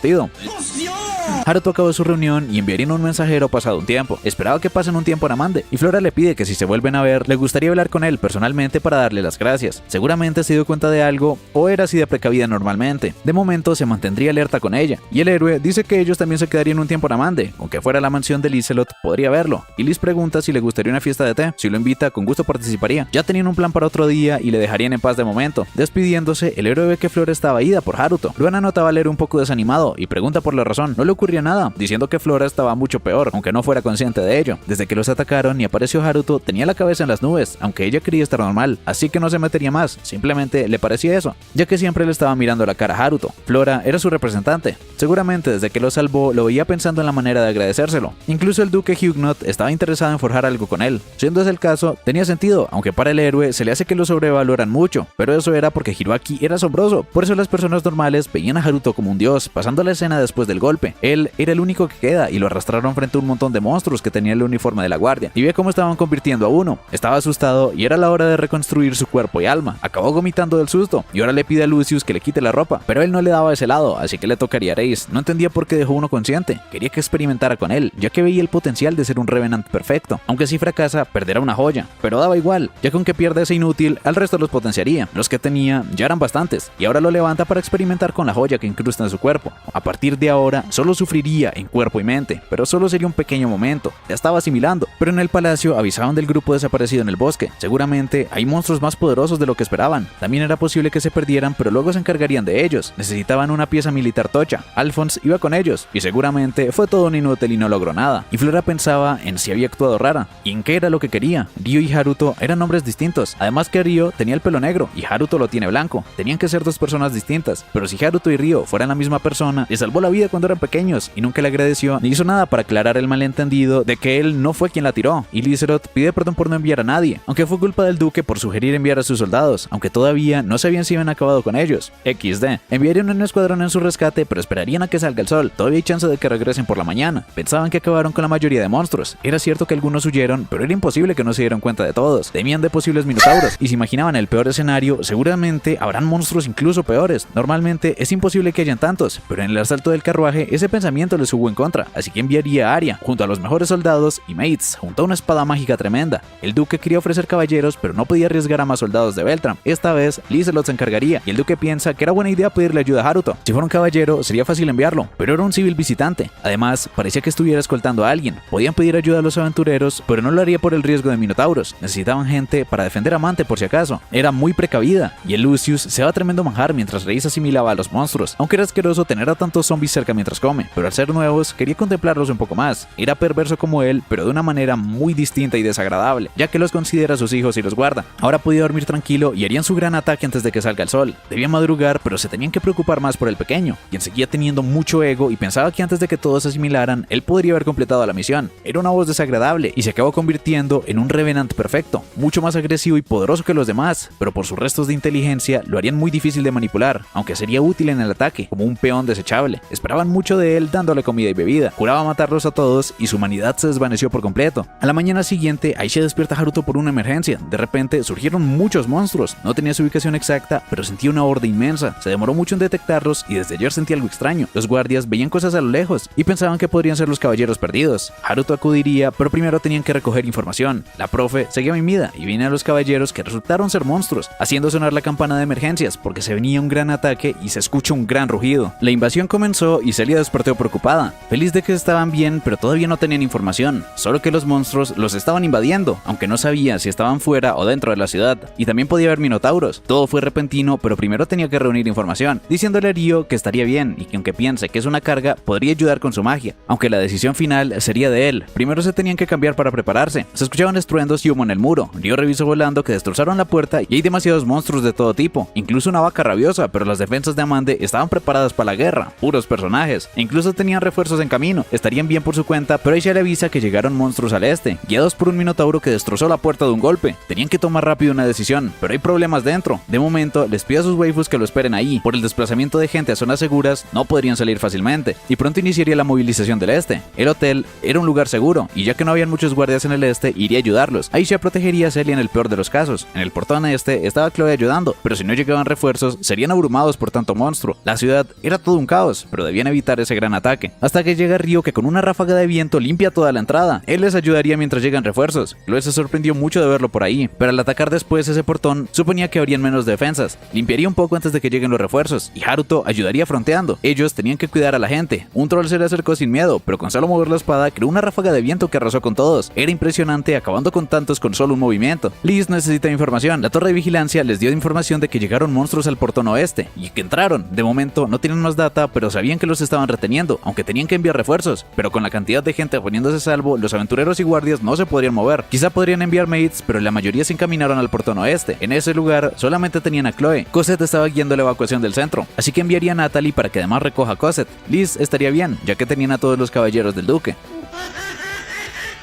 Haruto acabó su reunión y enviarían un mensajero pasado un tiempo. Esperaba que pasen un tiempo en Amande, y Flora le pide que si se vuelven a ver, le gustaría hablar con él personalmente para darle las gracias. Seguramente se dio cuenta de algo, o era así de precavida normalmente. De momento se mantendría alerta con ella, y el héroe dice que ellos también se quedarían un tiempo en Amande. Aunque fuera la mansión de Lizelot, podría verlo, y Liz pregunta si le gustaría una fiesta de té. Si lo invita, con gusto participaría. Ya tenían un plan para otro día y le dejarían en paz de momento. Despidiéndose, el héroe ve que Flora estaba ida por Haruto. Luana notaba al héroe un poco desanimado y pregunta por la razón. No le ocurría nada, diciendo que Flora estaba mucho peor, aunque no fuera consciente de ello. Desde que los atacaron y apareció Haruto, tenía la cabeza en las nubes, aunque ella quería estar normal, así que no se metería más, simplemente le parecía eso, ya que siempre le estaba mirando la cara a Haruto. Flora era su representante. Seguramente desde que lo salvó, lo veía pensando en la manera de agradecérselo. Incluso el duque Huguenot estaba interesado en forjar algo con él. Siendo ese el caso, tenía sentido, aunque para el héroe se le hace que lo sobrevaloran mucho, pero eso era porque Hiroaki era asombroso. Por eso las personas normales veían a Haruto como un dios, pasando la escena después del golpe. Él era el único que queda y lo arrastraron frente a un montón de monstruos que tenían el uniforme de la guardia, y ve cómo estaban convirtiendo a uno. Estaba asustado y era la hora de reconstruir su cuerpo y alma. Acabó vomitando del susto y ahora le pide a Lucius que le quite la ropa, pero él no le daba ese lado, así que le tocaría a Reis. No entendía por qué dejó uno consciente. Quería que experimentara con él, ya que veía el potencial de ser un Revenant perfecto. Aunque si fracasa, perderá una joya, pero daba igual, ya que aunque pierda ese inútil, al resto los potenciaría. Los que tenía ya eran bastantes, y ahora lo levanta para experimentar con la joya que incrusta en su cuerpo. A partir de ahora, solo sufriría en cuerpo y mente, pero solo sería un pequeño momento. Ya estaba asimilando, pero en el palacio avisaban del grupo desaparecido en el bosque. Seguramente hay monstruos más poderosos de lo que esperaban. También era posible que se perdieran, pero luego se encargarían de ellos. Necesitaban una pieza militar tocha. Alphonse iba con ellos, y seguramente fue todo un inútil y no logró nada. Y Flora pensaba en si había actuado rara, y en qué era lo que quería. Ryo y Haruto eran hombres distintos, además que Ryo tenía el pelo negro, y Haruto lo tiene blanco. Tenían que ser dos personas distintas, pero si Haruto y Ryo fueran la misma persona, le salvó la vida cuando eran pequeños, y nunca le agradeció ni hizo nada para aclarar el malentendido de que él no fue quien la tiró. Y Lizelot pide perdón por no enviar a nadie, aunque fue culpa del duque por sugerir enviar a sus soldados, aunque todavía no sabían si habían acabado con ellos. XD. Enviarían un escuadrón en su rescate, pero esperarían a que salga el sol. Todavía hay chance de que regresen por la mañana. Pensaban que acabaron con la mayoría de monstruos. Era cierto que algunos huyeron, pero era imposible que no se dieran cuenta de todos. Temían de posibles minotauros, y si imaginaban el peor escenario, seguramente habrán monstruos incluso peores. Normalmente es imposible que hayan tantos, pero en el asalto del carruaje ese pensamiento les jugó en contra, así que enviaría a Arya, junto a los mejores soldados, y Mates, junto a una espada mágica tremenda. El duque quería ofrecer caballeros, pero no podía arriesgar a más soldados de Beltram. Esta vez, Lizelot se encargaría, y el duque piensa que era buena idea pedirle ayuda a Haruto. Si fuera un caballero, sería fácil enviarlo, pero era un civil visitante. Además, parecía que estuviera escoltando a alguien. Podían pedir ayuda a los aventureros, pero no lo haría por el riesgo de minotauros. Necesitaban gente para defender a Mante por si acaso. Era muy precavida, y el Lucius se va tremendo manjar mientras Reis asimilaba a los monstruos. Aunque era asqueroso tener a tantos zombies cerca mientras come, pero al ser nuevos, quería contemplarlos un poco más. Era perverso como él, pero de una manera muy distinta y desagradable, ya que los considera sus hijos y los guarda. Ahora podía dormir tranquilo y harían su gran ataque antes de que salga el sol. Debían madrugar, pero se tenían que preocupar más por el pequeño, quien seguía teniendo mucho ego y pensaba que antes de que todos se asimilaran, él podría haber completado la misión. Era una voz desagradable y se acabó convirtiendo en un Revenant perfecto, mucho más agresivo y poderoso que los demás, pero por sus restos de inteligencia lo harían muy difícil de manipular, aunque sería útil en el ataque, como un peón desechable. Esperaban mucho de de él dándole comida y bebida. Juraba matarlos a todos y su humanidad se desvaneció por completo. A la mañana siguiente, Aisha despierta a Haruto por una emergencia. De repente surgieron muchos monstruos. No tenía su ubicación exacta, pero sentía una horda inmensa. Se demoró mucho en detectarlos y desde ayer sentía algo extraño. Los guardias veían cosas a lo lejos y pensaban que podrían ser los caballeros perdidos. Haruto acudiría, pero primero tenían que recoger información. La profe seguía mimida y vienen a los caballeros que resultaron ser monstruos, haciendo sonar la campana de emergencias porque se venía un gran ataque y se escucha un gran rugido. La invasión comenzó y Celia despertó preocupada, feliz de que estaban bien, pero todavía no tenían información, solo que los monstruos los estaban invadiendo, aunque no sabía si estaban fuera o dentro de la ciudad, y también podía haber minotauros. Todo fue repentino, pero primero tenía que reunir información, diciéndole a Ryo que estaría bien y que aunque piense que es una carga, podría ayudar con su magia, aunque la decisión final sería de él. Primero se tenían que cambiar para prepararse. Se escuchaban estruendos y humo en el muro. Ryo revisó volando que destrozaron la puerta y hay demasiados monstruos de todo tipo, incluso una vaca rabiosa, pero las defensas de Amande estaban preparadas para la guerra, puros personajes, e incluso tenían refuerzos en camino. Estarían bien por su cuenta, pero ella le avisa que llegaron monstruos al este, guiados por un minotauro que destrozó la puerta de un golpe. Tenían que tomar rápido una decisión, pero hay problemas dentro. De momento, les pide a sus waifus que lo esperen ahí. Por el desplazamiento de gente a zonas seguras, no podrían salir fácilmente, y pronto iniciaría la movilización del este. El hotel era un lugar seguro, y ya que no habían muchos guardias en el este, iría a ayudarlos. Aisha protegería a Celia en el peor de los casos. En el portón este estaba Chloe ayudando, pero si no llegaban refuerzos, serían abrumados por tanto monstruo. La ciudad era todo un caos, pero debían evitar ese gran ataque. Hasta que llega Ryo, que con una ráfaga de viento limpia toda la entrada. Él les ayudaría mientras llegan refuerzos. Chloe se sorprendió mucho de verlo por ahí, pero al atacar después ese portón, suponía que habrían menos defensas. Limpiaría un poco antes de que lleguen los refuerzos, y Haruto ayudaría fronteando. Ellos tenían que cuidar a la gente. Un troll se le acercó sin miedo, pero con solo mover la espada, creó una ráfaga de viento que arrasó con todos. Era impresionante, acabando con tantos con solo un movimiento. Liz necesita información. La torre de vigilancia les dio información de que llegaron monstruos al portón oeste, y que entraron. De momento no tienen más data, pero sabían que los estaban reteniendo, aunque tenían que enviar refuerzos. Pero con la cantidad de gente poniéndose a salvo, los aventureros y guardias no se podrían mover. Quizá podrían enviar mates, pero la mayoría se encaminaron al portón oeste. En ese lugar solamente tenían a Chloe. Cosette estaba guiando la evacuación del centro, así que enviaría a Natalie para que además recoja a Cosette. Liz estaría bien, ya que tenían a todos los caballeros del duque.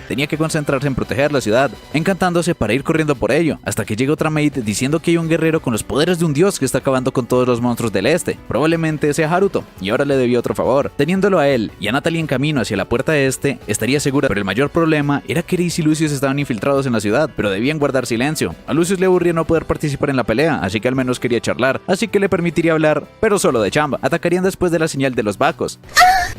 Tenía que concentrarse en proteger la ciudad, encantándose para ir corriendo por ello, hasta que llega otra mate diciendo que hay un guerrero con los poderes de un dios que está acabando con todos los monstruos del este. Probablemente sea Haruto, y ahora le debía otro favor. Teniéndolo a él y a Natalie en camino hacia la puerta este, estaría segura, pero el mayor problema era que Riz y Lucius estaban infiltrados en la ciudad, pero debían guardar silencio. A Lucius le aburría no poder participar en la pelea, así que al menos quería charlar, así que le permitiría hablar, pero solo de chamba. Atacarían después de la señal de los Bacos.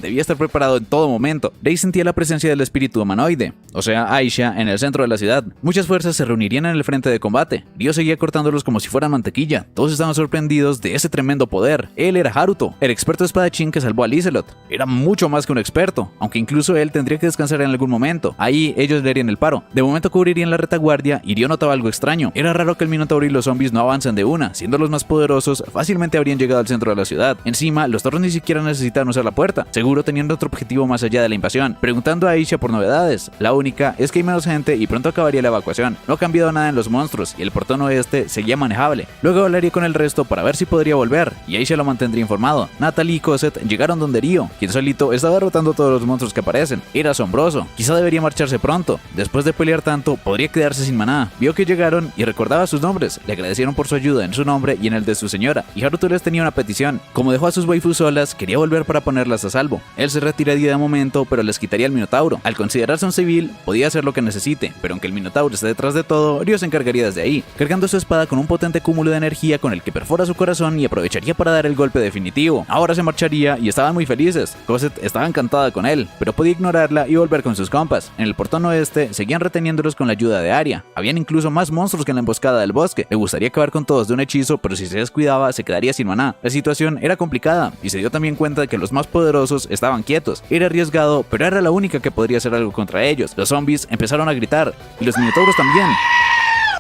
Debía estar preparado en todo momento. Riz sentía la presencia del espíritu humanoide, o sea, Aisha, en el centro de la ciudad. Muchas fuerzas se reunirían en el frente de combate. Ryo seguía cortándolos como si fueran mantequilla. Todos estaban sorprendidos de ese tremendo poder. Él era Haruto, el experto espadachín que salvó a Lizelot. Era mucho más que un experto, aunque incluso él tendría que descansar en algún momento. Ahí ellos le harían el paro. De momento cubrirían la retaguardia y Ryo notaba algo extraño. Era raro que el Minotauro y los zombies no avancen de una. Siendo los más poderosos, fácilmente habrían llegado al centro de la ciudad. Encima, los Torros ni siquiera necesitaban usar la puerta. Seguro tenían otro objetivo más allá de la invasión. Preguntando a Aisha por novedades. La única es que hay menos gente y pronto acabaría la evacuación. No ha cambiado nada en los monstruos y el portón oeste seguía manejable. Luego hablaría con el resto para ver si podría volver y Aisha lo mantendría informado. Natalie y Cosette llegaron donde Ryo, quien solito estaba derrotando a todos los monstruos que aparecen. Era asombroso. Quizá debería marcharse pronto. Después de pelear tanto, podría quedarse sin maná. Vio que llegaron y recordaba sus nombres. Le agradecieron por su ayuda en su nombre y en el de su señora. Y Haruto les tenía una petición. Como dejó a sus waifus solas, quería volver para ponerlas a salvo. Él se retiraría de momento, pero les quitaría el Minotauro. Al considerarse un civil, podía hacer lo que necesite, pero aunque el Minotauro esté detrás de todo, Ryo se encargaría desde ahí, cargando su espada con un potente cúmulo de energía con el que perfora su corazón y aprovecharía para dar el golpe definitivo. Ahora se marcharía y estaban muy felices. Cosette estaba encantada con él, pero podía ignorarla y volver con sus compas. En el portón oeste seguían reteniéndolos con la ayuda de Arya. Habían incluso más monstruos que en la emboscada del bosque. Le gustaría acabar con todos de un hechizo, pero si se descuidaba se quedaría sin maná. La situación era complicada y se dio también cuenta de que los más poderosos estaban quietos. Era arriesgado, pero era la única que podría hacer algo contra ellos. Los zombies empezaron a gritar y los minotauros también.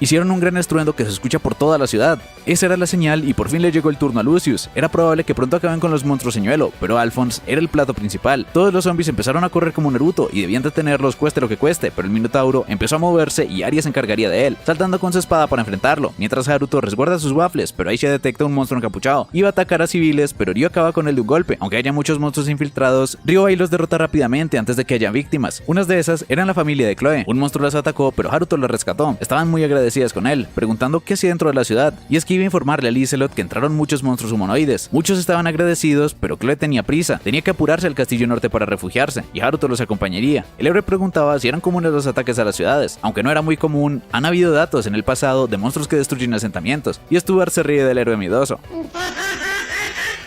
Hicieron un gran estruendo que se escucha por toda la ciudad. Esa era la señal y por fin le llegó el turno a Lucius. Era probable que pronto acaben con los monstruos señuelo, pero Alphonse era el plato principal. Todos los zombies empezaron a correr como Naruto y debían detenerlos cueste lo que cueste, pero el Minotauro empezó a moverse y Arya se encargaría de él, saltando con su espada para enfrentarlo, mientras Haruto resguarda sus waffles, pero Aisha detecta un monstruo encapuchado. Iba a atacar a civiles, pero Ryo acaba con él de un golpe. Aunque haya muchos monstruos infiltrados, Ryo ahí los derrota rápidamente antes de que haya víctimas. Unas de esas eran la familia de Chloe. Un monstruo las atacó, pero Haruto los rescató. Estaban muy agradecidos agradecidas con él, preguntando qué hacía dentro de la ciudad, y es que iba a informarle a Lizelot que entraron muchos monstruos humanoides. Muchos estaban agradecidos, pero Chloe tenía prisa, tenía que apurarse al castillo norte para refugiarse, y Haruto los acompañaría. El héroe preguntaba si eran comunes los ataques a las ciudades. Aunque no era muy común, han habido datos en el pasado de monstruos que destruyen asentamientos, y Stuart se ríe del héroe miedoso,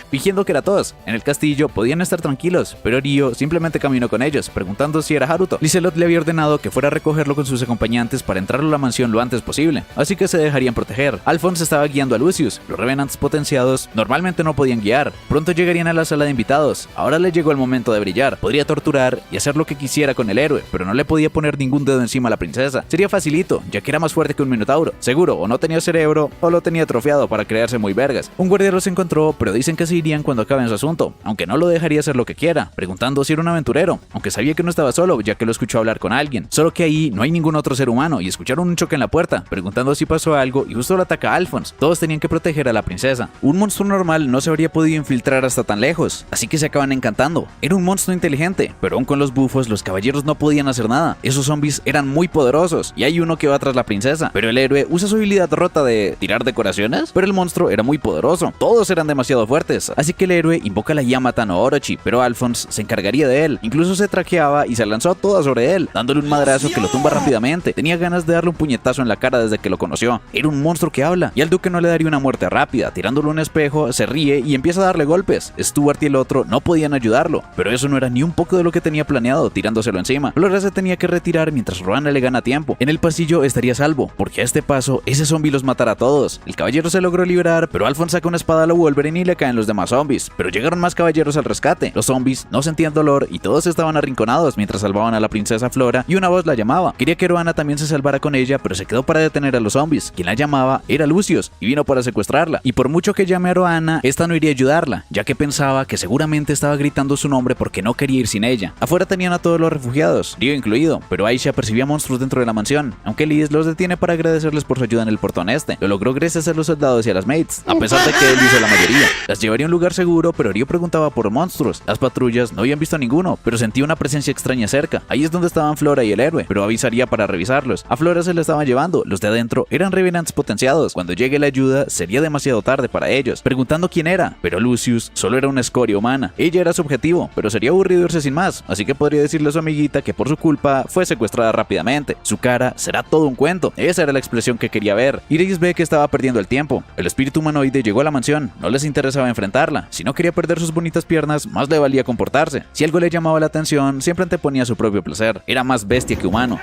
fingiendo que era tos. En el castillo podían estar tranquilos, pero Ryo simplemente caminó con ellos, preguntando si era Haruto. Lizelot le había ordenado que fuera a recogerlo con sus acompañantes para entrar a la mansión lo antes posible, así que se dejarían proteger. Alphonse estaba guiando a Lucius. Los Revenants potenciados normalmente no podían guiar, pronto llegarían a la sala de invitados. Ahora le llegó el momento de brillar, podría torturar y hacer lo que quisiera con el héroe, pero no le podía poner ningún dedo encima a la princesa. Sería facilito, ya que era más fuerte que un minotauro. Seguro, o no tenía cerebro, o lo tenía atrofiado para crearse muy vergas. Un guardia los encontró, pero dicen que se irían cuando acaben su asunto, aunque no lo dejaría hacer lo que quiera, preguntando si era un aventurero, aunque sabía que no estaba solo, ya que lo escuchó hablar con alguien. Solo que ahí no hay ningún otro ser humano, y escucharon un choque en la puerta, preguntando si pasó algo, y justo lo ataca Alphonse. Todos tenían que proteger a la princesa. Un monstruo normal no se habría podido infiltrar hasta tan lejos, así que se acaban encantando. Era un monstruo inteligente, pero aún con los bufos, los caballeros no podían hacer nada. Esos zombies eran muy poderosos, y hay uno que va tras la princesa, pero el héroe usa su habilidad rota de tirar decoraciones, pero el monstruo era muy poderoso. Todos eran demasiado fuertes, así que el héroe invoca la Yamata no Orochi, pero Alphonse se encargaría de él. Incluso se traqueaba y se lanzó a toda sobre él, dándole un madrazo que lo tumba rápidamente. Tenía ganas de darle un puñetazo en la cara desde que lo conoció. Era un monstruo que habla, y al duque no le daría una muerte rápida. Tirándole un espejo, se ríe y empieza a darle golpes. Stuart y el otro no podían ayudarlo, pero eso no era ni un poco de lo que tenía planeado, tirándoselo encima. Flora se tenía que retirar mientras Roana le gana tiempo. En el pasillo estaría salvo, porque a este paso ese zombie los matará a todos. El caballero se logró liberar, pero Alphonse saca una espada a la Wolverine y le caen los demás zombies. Pero llegaron más caballeros al rescate. Los zombies no sentían dolor y todos estaban arrinconados mientras salvaban a la princesa Flora, y una voz la llamaba. Quería que Roana también se salvara con ella, pero se quedó para detener a los zombies. Quien la llamaba era Lucius, y vino para secuestrarla. Y por mucho que llame a Roana, esta no iría a ayudarla, ya que pensaba que seguramente estaba gritando su nombre porque no quería ir sin ella. Afuera tenían a todos los refugiados, Ryo incluido, pero Aisha percibía monstruos dentro de la mansión, aunque Liz los detiene para agradecerles por su ayuda en el portón este. Lo logró gracias a los soldados y a las mates, a pesar de que él hizo la mayoría. Las llevaría a un lugar seguro, pero Ryo preguntaba por monstruos. Las patrullas no habían visto ninguno, pero sentía una presencia extraña cerca. Ahí es donde estaban Flora y el héroe, pero avisaría para revisarlos. A Flora se la estaban llevando, los de adentro eran Revenants potenciados. Cuando llegue la ayuda, sería demasiado tarde para ellos, preguntando quién era, pero Lucius solo era una escoria humana. Ella era su objetivo, pero sería aburrido irse sin más, así que podría decirle a su amiguita que por su culpa fue secuestrada rápidamente. Su cara será todo un cuento, esa era la expresión que quería ver. Iris ve que estaba perdiendo el tiempo. El espíritu humanoide llegó a la mansión, no les interesaba enfrentarla. Si no quería perder sus bonitas piernas, más le valía comportarse. Si algo le llamaba la atención, siempre anteponía su propio placer. Era más bestia que humano.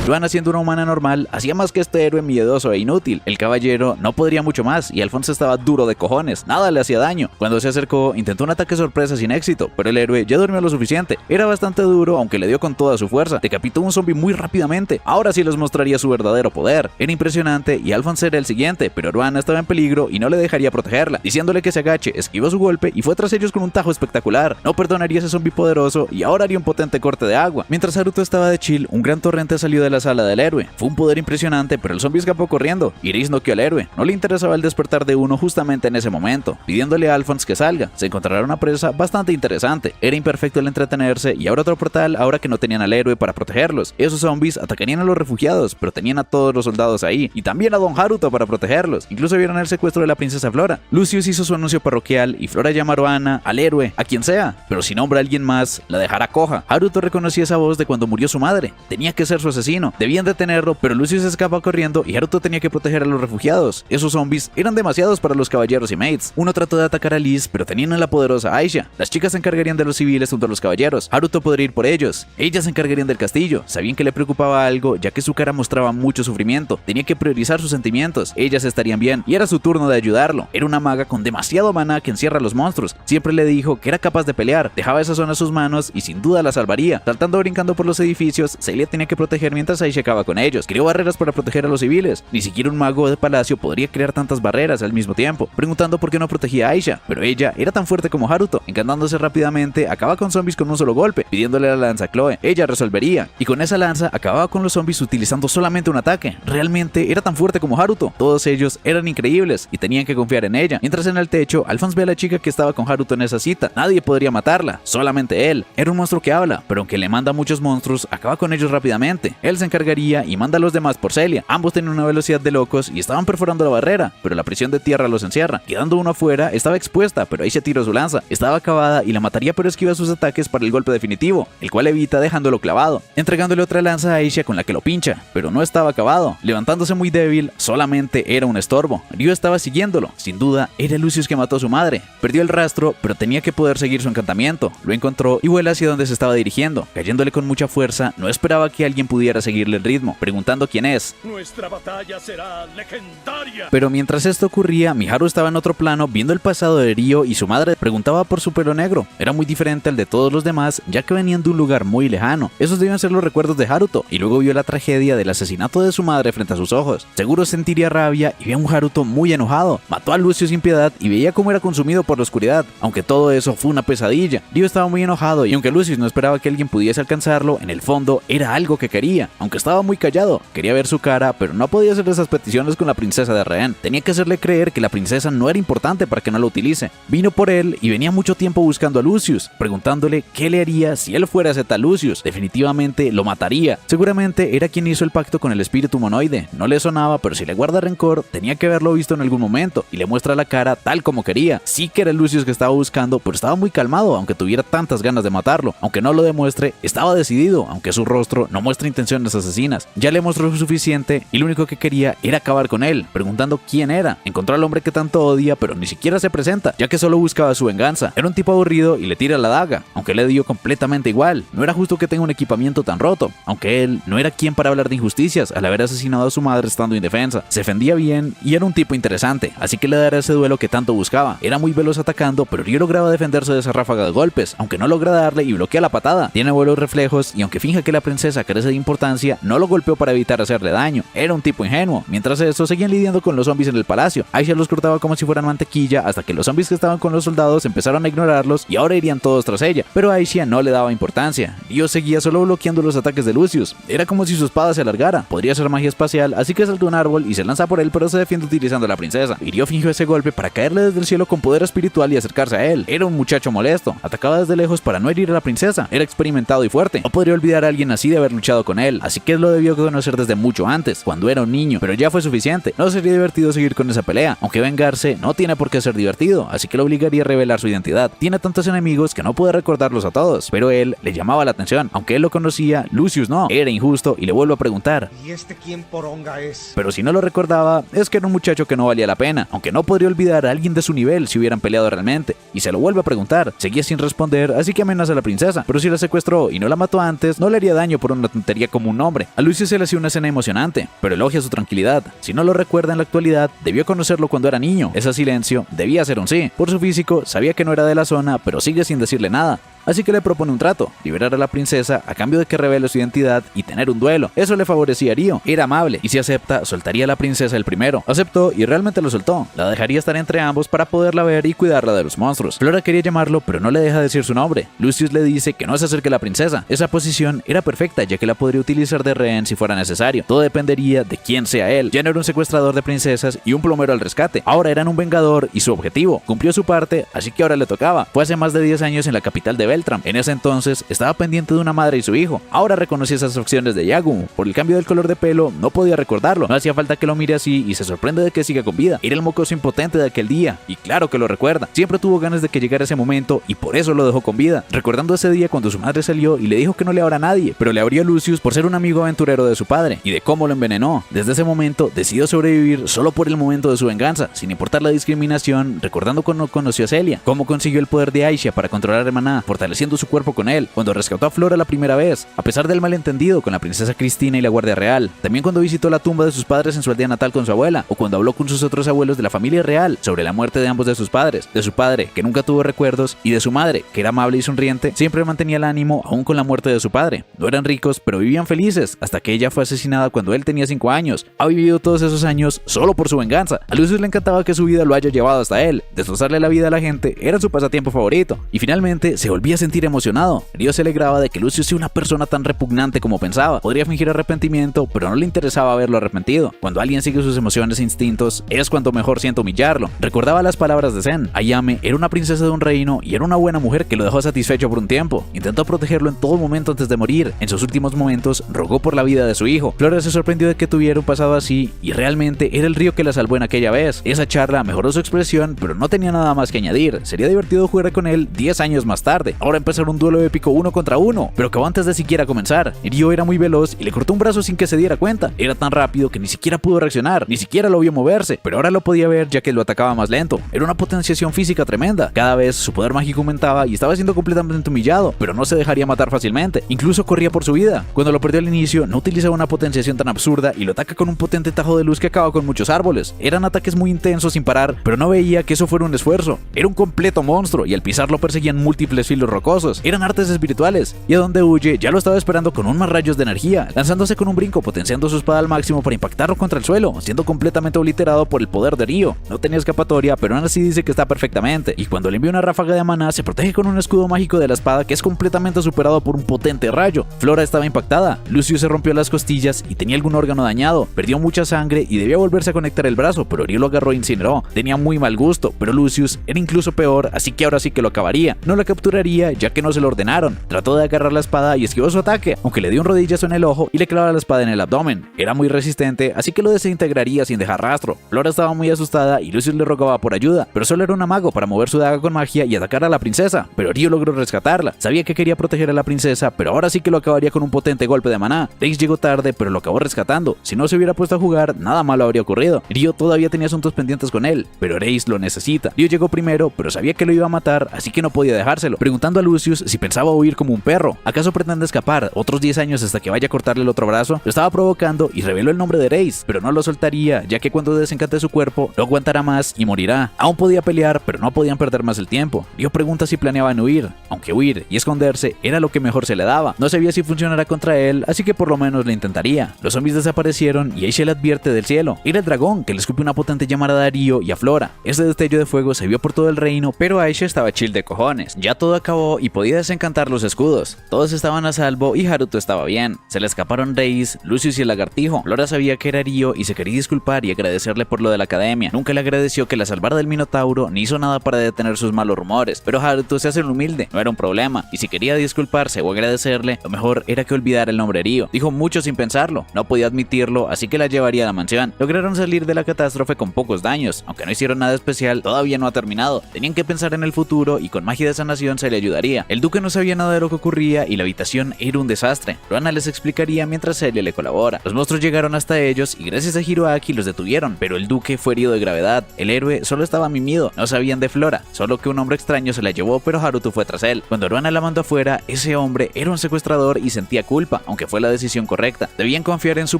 Roana, siendo una humana normal, hacía más que este héroe miedoso e inútil. El caballero no podría mucho más, y Alphonse estaba duro de cojones, nada le hacía daño. Cuando se acercó, intentó un ataque sorpresa sin éxito, pero el héroe ya durmió lo suficiente. Era bastante duro, aunque le dio con toda su fuerza. Decapitó un zombie muy rápidamente. Ahora sí les mostraría su verdadero poder. Era impresionante, y Alphonse era el siguiente, pero Roana estaba en peligro y no le dejaría protegerla. Diciéndole que se agache, esquivó su golpe y fue tras ellos con un tajo espectacular. No perdonaría a ese zombie poderoso, y ahora haría un potente corte de agua. Mientras Haruto estaba de chill, un gran torrente salió de la sala del héroe. Fue un poder impresionante, pero el zombie escapó corriendo. Iris noqueó al héroe. No le interesaba el despertar de uno justamente en ese momento, pidiéndole a Alphonse que salga. Se encontrará una presa bastante interesante. Era imperfecto el entretenerse, y ahora otro portal ahora que no tenían al héroe para protegerlos. Esos zombies atacarían a los refugiados, pero tenían a todos los soldados ahí, y también a Don Haruto para protegerlos. Incluso vieron el secuestro de la princesa Flora. Lucius hizo su anuncio parroquial, y Flora llama a Roana, al héroe, a quien sea, pero si nombra a alguien más, la dejará coja. Haruto reconocía esa voz de cuando murió su madre. Tenía que ser su asesino. Debían detenerlo, pero Lucius escapa corriendo y Haruto tenía que proteger a los refugiados. Esos zombies eran demasiados para los caballeros y mates. Uno trató de atacar a Liz, pero tenían a la poderosa Aisha. Las chicas se encargarían de los civiles junto a los caballeros. Haruto podría ir por ellos. Ellas se encargarían del castillo. Sabían que le preocupaba algo, ya que su cara mostraba mucho sufrimiento. Tenía que priorizar sus sentimientos. Ellas estarían bien, y era su turno de ayudarlo. Era una maga con demasiado maná que encierra a los monstruos. Siempre le dijo que era capaz de pelear. Dejaba esa zona a sus manos y sin duda la salvaría. Saltando o brincando por los edificios, Celia tenía que proteger mientras Aisha acaba con ellos. Creó barreras para proteger a los civiles. Ni siquiera un mago de palacio podría crear tantas barreras al mismo tiempo, preguntando por qué no protegía a Aisha, pero ella era tan fuerte como Haruto. Encantándose rápidamente, acaba con zombies con un solo golpe, pidiéndole la lanza a Chloe. Ella resolvería, y con esa lanza acababa con los zombies utilizando solamente un ataque. Realmente era tan fuerte como Haruto. Todos ellos eran increíbles y tenían que confiar en ella. Mientras en el techo, Alphonse ve a la chica que estaba con Haruto en esa cita. Nadie podría matarla, solamente él. Era un monstruo que habla, pero aunque le manda muchos monstruos, acaba con ellos rápidamente. Él se encargaría y manda a los demás por Celia. Ambos tenían una velocidad de locos y estaban perforando la barrera, pero la presión de tierra los encierra. Quedando uno afuera, estaba expuesta, pero Aisha tiró su lanza. Estaba acabada y la mataría, pero esquiva sus ataques para el golpe definitivo, el cual evita dejándolo clavado, entregándole otra lanza a Aisha con la que lo pincha, pero no estaba acabado. Levantándose muy débil, solamente era un estorbo. Ryo estaba siguiéndolo. Sin duda, era Lucius que mató a su madre. Perdió el rastro, pero tenía que poder seguir su encantamiento. Lo encontró y vuela hacia donde se estaba dirigiendo. Cayéndole con mucha fuerza, no esperaba que alguien pudiera seguirle el ritmo, preguntando quién es. Nuestra batalla será legendaria. Pero mientras esto ocurría, Miharu estaba en otro plano viendo el pasado de Ryo y su madre preguntaba por su pelo negro. Era muy diferente al de todos los demás, ya que venían de un lugar muy lejano. Esos debían ser los recuerdos de Haruto, y luego vio la tragedia del asesinato de su madre frente a sus ojos. Seguro sentiría rabia y vio a un Haruto muy enojado. Mató a Lucius sin piedad y veía cómo era consumido por la oscuridad, aunque todo eso fue una pesadilla. Ryo estaba muy enojado y aunque Lucius no esperaba que alguien pudiese alcanzarlo, en el fondo era algo que quería, aunque estaba muy callado. Quería ver su cara, pero no podía hacer esas peticiones con la princesa de rehén. Tenía que hacerle creer que la princesa no era importante para que no la utilice. Vino por él y venía mucho tiempo buscando a Lucius, preguntándole qué le haría si él fuera Z Lucius. Definitivamente lo mataría. Seguramente era quien hizo el pacto con el espíritu monoide. No le sonaba, pero si le guarda rencor, tenía que haberlo visto en algún momento, y le muestra la cara tal como quería. Sí que era el Lucius que estaba buscando, pero estaba muy calmado, aunque tuviera tantas ganas de matarlo. Aunque no lo demuestre, estaba decidido, aunque su rostro no muestra intenciones asesinas. Ya le mostró suficiente y lo único que quería era acabar con él, preguntando quién era. Encontró al hombre que tanto odia, pero ni siquiera se presenta, ya que solo buscaba su venganza. Era un tipo aburrido y le tira la daga, aunque le dio completamente igual. No era justo que tenga un equipamiento tan roto, aunque él no era quien para hablar de injusticias al haber asesinado a su madre estando indefensa. Se defendía bien y era un tipo interesante, así que le dará ese duelo que tanto buscaba. Era muy veloz atacando, pero Ryo lograba defenderse de esa ráfaga de golpes, aunque no logra darle y bloquea la patada. Tiene buenos reflejos y aunque finja que la princesa carece de importancia, no lo golpeó para evitar hacerle daño. Era un tipo ingenuo. Mientras eso, seguían lidiando con los zombies en el palacio. Aisha los cortaba como si fueran mantequilla hasta que los zombies que estaban con los soldados empezaron a ignorarlos y ahora irían todos tras ella. Pero Aisha no le daba importancia. Ryo seguía solo bloqueando los ataques de Lucius. Era como si su espada se alargara. Podría ser magia espacial, así que salta un árbol y se lanza por él, pero se defiende utilizando a la princesa. Ryo fingió ese golpe para caerle desde el cielo con poder espiritual y acercarse a él. Era un muchacho molesto. Atacaba desde lejos para no herir a la princesa. Era experimentado y fuerte. No podría olvidar a alguien así de haber luchado con él, así que lo debió conocer desde mucho antes, cuando era un niño, pero ya fue suficiente. No sería divertido seguir con esa pelea, aunque vengarse no tiene por qué ser divertido, así que lo obligaría a revelar su identidad. Tiene tantos enemigos que no puede recordarlos a todos, pero él le llamaba la atención. Aunque él lo conocía, Lucius no. Era injusto y le vuelve a preguntar. ¿Y este quién poronga es? Pero si no lo recordaba, es que era un muchacho que no valía la pena, aunque no podría olvidar a alguien de su nivel si hubieran peleado realmente, y se lo vuelve a preguntar. Seguía sin responder, así que amenaza a la princesa, pero si la secuestró y no la mató antes, no le haría daño por una tontería como un nombre. A Lucius se le hacía una escena emocionante, pero elogia su tranquilidad. Si no lo recuerda en la actualidad, debió conocerlo cuando era niño. Ese silencio debía ser un sí. Por su físico, sabía que no era de la zona, pero sigue sin decirle nada. Así que le propone un trato, liberar a la princesa a cambio de que revele su identidad y tener un duelo. Eso le favorecía a Ryo, era amable, y si acepta, soltaría a la princesa el primero. Aceptó y realmente lo soltó. La dejaría estar entre ambos para poderla ver y cuidarla de los monstruos. Flora quería llamarlo, pero no le deja decir su nombre. Lucius le dice que no se acerque a la princesa. Esa posición era perfecta, ya que la podría utilizar de rehén si fuera necesario. Todo dependería de quién sea él. Ya no era un secuestrador de princesas y un plomero al rescate. Ahora eran un vengador y su objetivo. Cumplió su parte, así que ahora le tocaba. Fue hace más de 10 años en la capital de Beltram. En ese entonces estaba pendiente de una madre y su hijo. Ahora reconocía esas acciones de Yagumo. Por el cambio del color de pelo, no podía recordarlo. No hacía falta que lo mire así y se sorprende de que siga con vida. Era el mocoso impotente de aquel día, y claro que lo recuerda. Siempre tuvo ganas de que llegara ese momento y por eso lo dejó con vida. Recordando ese día cuando su madre salió y le dijo que no le abra a nadie, pero le abrió a Lucius por ser un amigo aventurero de su padre y de cómo lo envenenó. Desde ese momento decidió sobrevivir solo por el momento de su venganza, sin importar la discriminación, recordando cuando conoció a Celia, cómo consiguió el poder de Aisha para controlar a Maná, fortaleciendo su cuerpo con él, cuando rescató a Flora la primera vez, a pesar del malentendido con la princesa Cristina y la Guardia Real, también cuando visitó la tumba de sus padres en su aldea natal con su abuela, o cuando habló con sus otros abuelos de la familia real sobre la muerte de ambos de sus padres, de su padre, que nunca tuvo recuerdos, y de su madre, que era amable y sonriente, siempre mantenía el ánimo aún con la muerte de su padre. No eran ricos, pero vivían felices, hasta que ella fue asesinada cuando él tenía 5 años. Ha vivido todos esos años solo por su venganza. A Lucius le encantaba que su vida lo haya llevado hasta él. Destrozarle la vida a la gente era su pasatiempo favorito, y finalmente se volvía hacía sentir emocionado. Ryo se alegraba de que Lucius sea una persona tan repugnante como pensaba. Podría fingir arrepentimiento, pero no le interesaba verlo arrepentido. Cuando alguien sigue sus emociones e instintos, es cuando mejor siente humillarlo. Recordaba las palabras de Zen. Ayame era una princesa de un reino y era una buena mujer que lo dejó satisfecho por un tiempo. Intentó protegerlo en todo momento antes de morir. En sus últimos momentos, rogó por la vida de su hijo. Flora se sorprendió de que tuviera un pasado así, y realmente era el Ryo que la salvó en aquella vez. Esa charla mejoró su expresión, pero no tenía nada más que añadir. Sería divertido jugar con él 10 años más tarde. Ahora empezar un duelo épico 1 contra 1, pero acabó antes de siquiera comenzar. Ryo era muy veloz y le cortó un brazo sin que se diera cuenta. Era tan rápido que ni siquiera pudo reaccionar, ni siquiera lo vio moverse, pero ahora lo podía ver ya que lo atacaba más lento. Era una potenciación física tremenda. Cada vez su poder mágico aumentaba y estaba siendo completamente humillado, pero no se dejaría matar fácilmente. Incluso corría por su vida. Cuando lo perdió al inicio, no utilizaba una potenciación tan absurda y lo ataca con un potente tajo de luz que acaba con muchos árboles. Eran ataques muy intensos sin parar, pero no veía que eso fuera un esfuerzo. Era un completo monstruo y al pisarlo perseguían múltiples filos rocosos. Eran artes espirituales, y a donde huye ya lo estaba esperando con más rayos de energía, lanzándose con un brinco, potenciando su espada al máximo para impactarlo contra el suelo, siendo completamente obliterado por el poder de Ryo. No tenía escapatoria, pero aún así dice que está perfectamente, y cuando le envía una ráfaga de maná se protege con un escudo mágico de la espada que es completamente superado por un potente rayo. Flora estaba impactada. Lucius se rompió las costillas y tenía algún órgano dañado, perdió mucha sangre y debía volverse a conectar el brazo, pero Ryo lo agarró e incineró. Tenía muy mal gusto, pero Lucius era incluso peor, así que ahora sí que lo acabaría. No lo capturaría ya que no se lo ordenaron. Trató de agarrar la espada y esquivó su ataque, aunque le dio un rodillazo en el ojo y le clavaba la espada en el abdomen. Era muy resistente, así que lo desintegraría sin dejar rastro. Flora estaba muy asustada y Lucius le rogaba por ayuda, pero solo era un mago para mover su daga con magia y atacar a la princesa, pero Ryo logró rescatarla. Sabía que quería proteger a la princesa, pero ahora sí que lo acabaría con un potente golpe de maná. Reis llegó tarde, pero lo acabó rescatando. Si no se hubiera puesto a jugar, nada malo habría ocurrido. Ryo todavía tenía asuntos pendientes con él, pero Reis lo necesita. Ryo llegó primero, pero sabía que lo iba a matar, así que no podía dejárselo, preguntando a Lucius si pensaba huir como un perro. ¿Acaso pretende escapar otros 10 años hasta que vaya a cortarle el otro brazo? Lo estaba provocando y reveló el nombre de Reis, pero no lo soltaría, ya que cuando desencante su cuerpo, no aguantará más y morirá. Aún podía pelear, pero no podían perder más el tiempo. Ryo pregunta si planeaban huir, aunque huir y esconderse era lo que mejor se le daba. No sabía si funcionará contra él, así que por lo menos lo intentaría. Los zombies desaparecieron y Aisha le advierte del cielo. Era el dragón que le escupe una potente llamarada a Ryo y a Flora. Este destello de fuego se vio por todo el reino, pero Aisha estaba chill de cojones. Ya todo acabó y podía desencantar los escudos. Todos estaban a salvo y Haruto estaba bien. Se le escaparon Reis, Lucius y el lagartijo. Flora sabía que era Ryo y se quería disculpar y agradecerle por lo de la academia. Nunca le agradeció que la salvara del Minotauro ni hizo nada para detener sus malos rumores, pero Haruto se hace el humilde, no era un problema, y si quería disculparse o agradecerle, lo mejor era que olvidara el nombre Ryo. Dijo mucho sin pensarlo, no podía admitirlo, así que la llevaría a la mansión. Lograron salir de la catástrofe con pocos daños, aunque no hicieron nada especial, todavía no ha terminado. Tenían que pensar en el futuro y con magia de sanación se le ayudaría. El duque no sabía nada de lo que ocurría y la habitación era un desastre. Roana les explicaría mientras Celia le colabora. Los monstruos llegaron hasta ellos y gracias a Hiroaki los detuvieron, pero el duque fue herido de gravedad. El héroe solo estaba mimido, no sabían de Flora, solo que un hombre extraño se la llevó, pero Haruto fue tras él. Cuando Roana la mandó afuera, ese hombre era un secuestrador y sentía culpa, aunque fue la decisión correcta. Debían confiar en su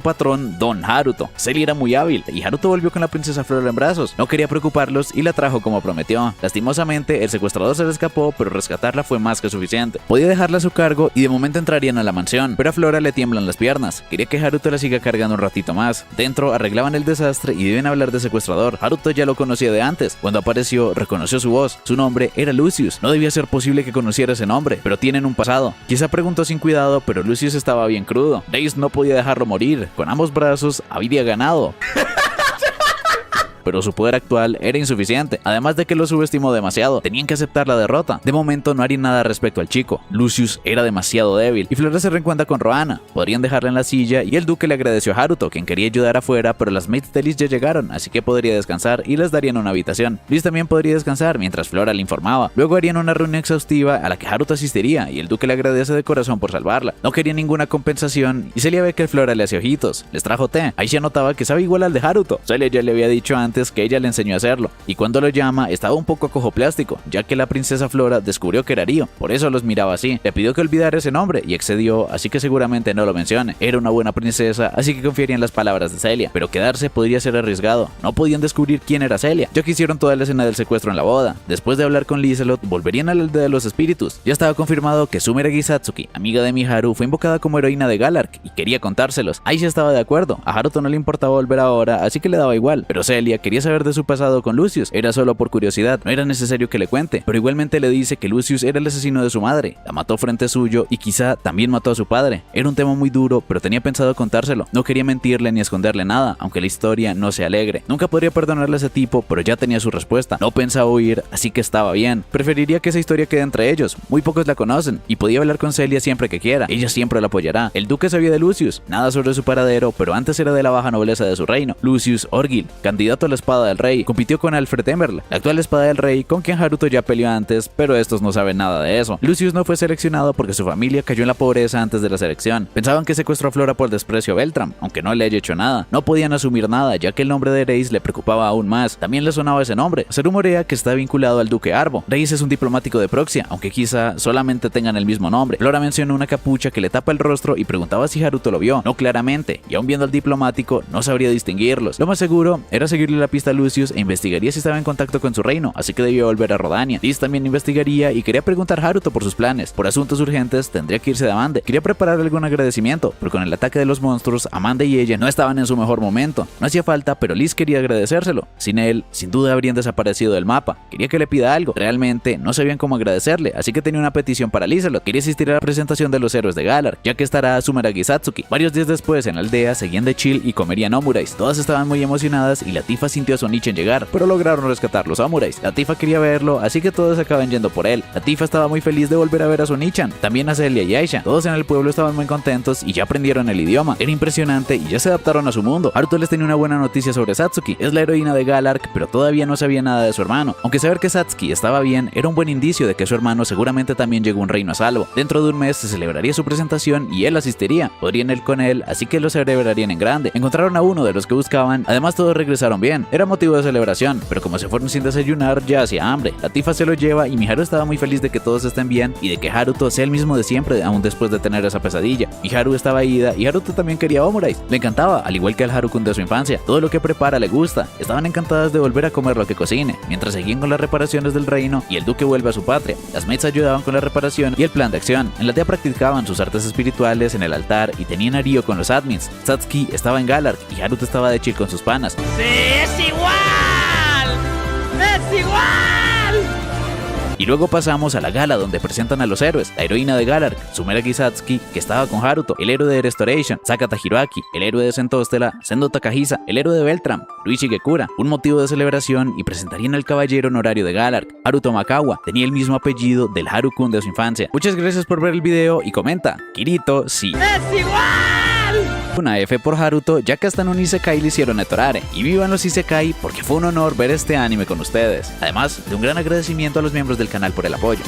patrón, Don Haruto. Celia era muy hábil y Haruto volvió con la princesa Flora en brazos. No quería preocuparlos y la trajo como prometió. Lastimosamente, el secuestrador se le escapó, pero rescatarla fue más que suficiente. Podía dejarla a su cargo y de momento entrarían a la mansión, pero a Flora le tiemblan las piernas. Quería que Haruto la siga cargando un ratito más. Dentro arreglaban el desastre y deben hablar de secuestrador. Haruto ya lo conocía de antes. Cuando apareció, reconoció su voz. Su nombre era Lucius. No debía ser posible que conociera ese nombre, pero tienen un pasado. Quizá preguntó sin cuidado, pero Lucius estaba bien crudo. Reis no podía dejarlo morir. Con ambos brazos había ganado. Pero su poder actual era insuficiente, además de que lo subestimó demasiado. Tenían que aceptar la derrota. De momento no harían nada respecto al chico. Lucius era demasiado débil y Flora se reencuentra con Roana. Podrían dejarla en la silla y el duque le agradeció a Haruto, quien quería ayudar afuera, pero las mates de Liz ya llegaron, así que podría descansar y les darían una habitación. Liz también podría descansar mientras Flora le informaba. Luego harían una reunión exhaustiva a la que Haruto asistiría y el duque le agradece de corazón por salvarla. No quería ninguna compensación y Celia ve que Flora le hacía ojitos. Les trajo té. Aisha notaba que sabe igual al de Haruto. Celia ya le había dicho antes que ella le enseñó a hacerlo, y cuando lo llama estaba un poco cojo plástico, ya que la princesa Flora descubrió que era Ryo, por eso los miraba así. Le pidió que olvidara ese nombre y accedió, así que seguramente no lo mencione. Era una buena princesa, así que confiaría en las palabras de Celia, pero quedarse podría ser arriesgado. No podían descubrir quién era Celia, ya que hicieron toda la escena del secuestro en la boda. Después de hablar con Lizelot, volverían a la aldea de los espíritus. Ya estaba confirmado que Sumeragi Satsuki, amiga de Miharu, fue invocada como heroína de Galark y quería contárselos. Aisha estaba de acuerdo, a Haruto no le importaba volver ahora, así que le daba igual, pero Celia quería quería saber de su pasado con Lucius, era solo por curiosidad, no era necesario que le cuente, pero igualmente le dice que Lucius era el asesino de su madre, la mató frente suyo y quizá también mató a su padre. Era un tema muy duro, pero tenía pensado contárselo, no quería mentirle ni esconderle nada, aunque la historia no sea alegre. Nunca podría perdonarle a ese tipo, pero ya tenía su respuesta, no pensaba huir, así que estaba bien. Preferiría que esa historia quede entre ellos, muy pocos la conocen, y podía hablar con Celia siempre que quiera, ella siempre la apoyará. El duque sabía de Lucius, nada sobre su paradero, pero antes era de la baja nobleza de su reino. Lucius Orgil, candidato a la espada del rey, compitió con Alfred Emerl, la actual espada del rey, con quien Haruto ya peleó antes, pero estos no saben nada de eso. Lucius no fue seleccionado porque su familia cayó en la pobreza antes de la selección. Pensaban que secuestró a Flora por desprecio a Beltram, aunque no le haya hecho nada. No podían asumir nada, ya que el nombre de Reis le preocupaba aún más. También le sonaba ese nombre. Se rumorea que está vinculado al duque Arbo. Reis es un diplomático de Proxia, aunque quizá solamente tengan el mismo nombre. Flora mencionó una capucha que le tapa el rostro y preguntaba si Haruto lo vio. No claramente, y aún viendo al diplomático, no sabría distinguirlos. Lo más seguro era seguirle la pista a Lucius e investigaría si estaba en contacto con su reino, así que debió volver a Rodania. Liz también investigaría y quería preguntar a Haruto por sus planes. Por asuntos urgentes tendría que irse de Amande. Quería preparar algún agradecimiento, pero con el ataque de los monstruos, Amande y ella no estaban en su mejor momento. No hacía falta, pero Liz quería agradecérselo. Sin él, sin duda habrían desaparecido del mapa. Quería que le pida algo. Realmente no sabían cómo agradecerle, así que tenía una petición para Lizelot. Quería asistir a la presentación de los héroes de Galar, ya que estará Sumeragi Satsuki. Varios días después, en la aldea, seguían de chill y comerían omurais. Todas estaban muy emocionadas y Latifa sintió a Sonichi en llegar, pero lograron rescatar los samuráis. Latifa quería verlo, así que todos acaban yendo por él. Latifa estaba muy feliz de volver a ver a Sonichan, también a Celia y Aisha. Todos en el pueblo estaban muy contentos y ya aprendieron el idioma. Era impresionante y ya se adaptaron a su mundo. Haruto les tenía una buena noticia sobre Satsuki. Es la heroína de Galark, pero todavía no sabía nada de su hermano. Aunque saber que Satsuki estaba bien era un buen indicio de que su hermano seguramente también llegó a un reino a salvo. Dentro de un mes se celebraría su presentación y él asistiría. Podrían ir con él, así que lo celebrarían en grande. Encontraron a uno de los que buscaban, además todos regresaron bien. Era motivo de celebración, pero como se fueron sin desayunar, ya hacía hambre. Latifa se lo lleva y Miharu estaba muy feliz de que todos estén bien y de que Haruto sea el mismo de siempre, aún después de tener esa pesadilla. Miharu estaba ida y Haruto también quería omurais. Le encantaba, al igual que al Harukun de su infancia. Todo lo que prepara le gusta. Estaban encantadas de volver a comer lo que cocine, mientras seguían con las reparaciones del reino y el duque vuelve a su patria. Las maids ayudaban con la reparación y el plan de acción. En la aldea practicaban sus artes espirituales en el altar y tenían a Ryo con los admins. Satsuki estaba en Galark y Haruto estaba de chill con sus panas. ¡Sí, es igual! ¡Es igual! Y luego pasamos a la gala donde presentan a los héroes, la heroína de Galark, Sumeragi Satsuki, que estaba con Haruto, el héroe de Restoration, Sakata Hiroaki, el héroe de Sentosteela, Sendo Takahisa, el héroe de Beltram, Luigi Gekura, un motivo de celebración y presentarían al caballero honorario de Galark, Haruto Makawa, tenía el mismo apellido del Harukun de su infancia. Muchas gracias por ver el video y comenta, Kirito, sí. ¡Es igual! Una F por Haruto, ya que hasta en un Isekai le hicieron Etorare. Y vivan los Isekai porque fue un honor ver este anime con ustedes. Además de un gran agradecimiento a los miembros del canal por el apoyo.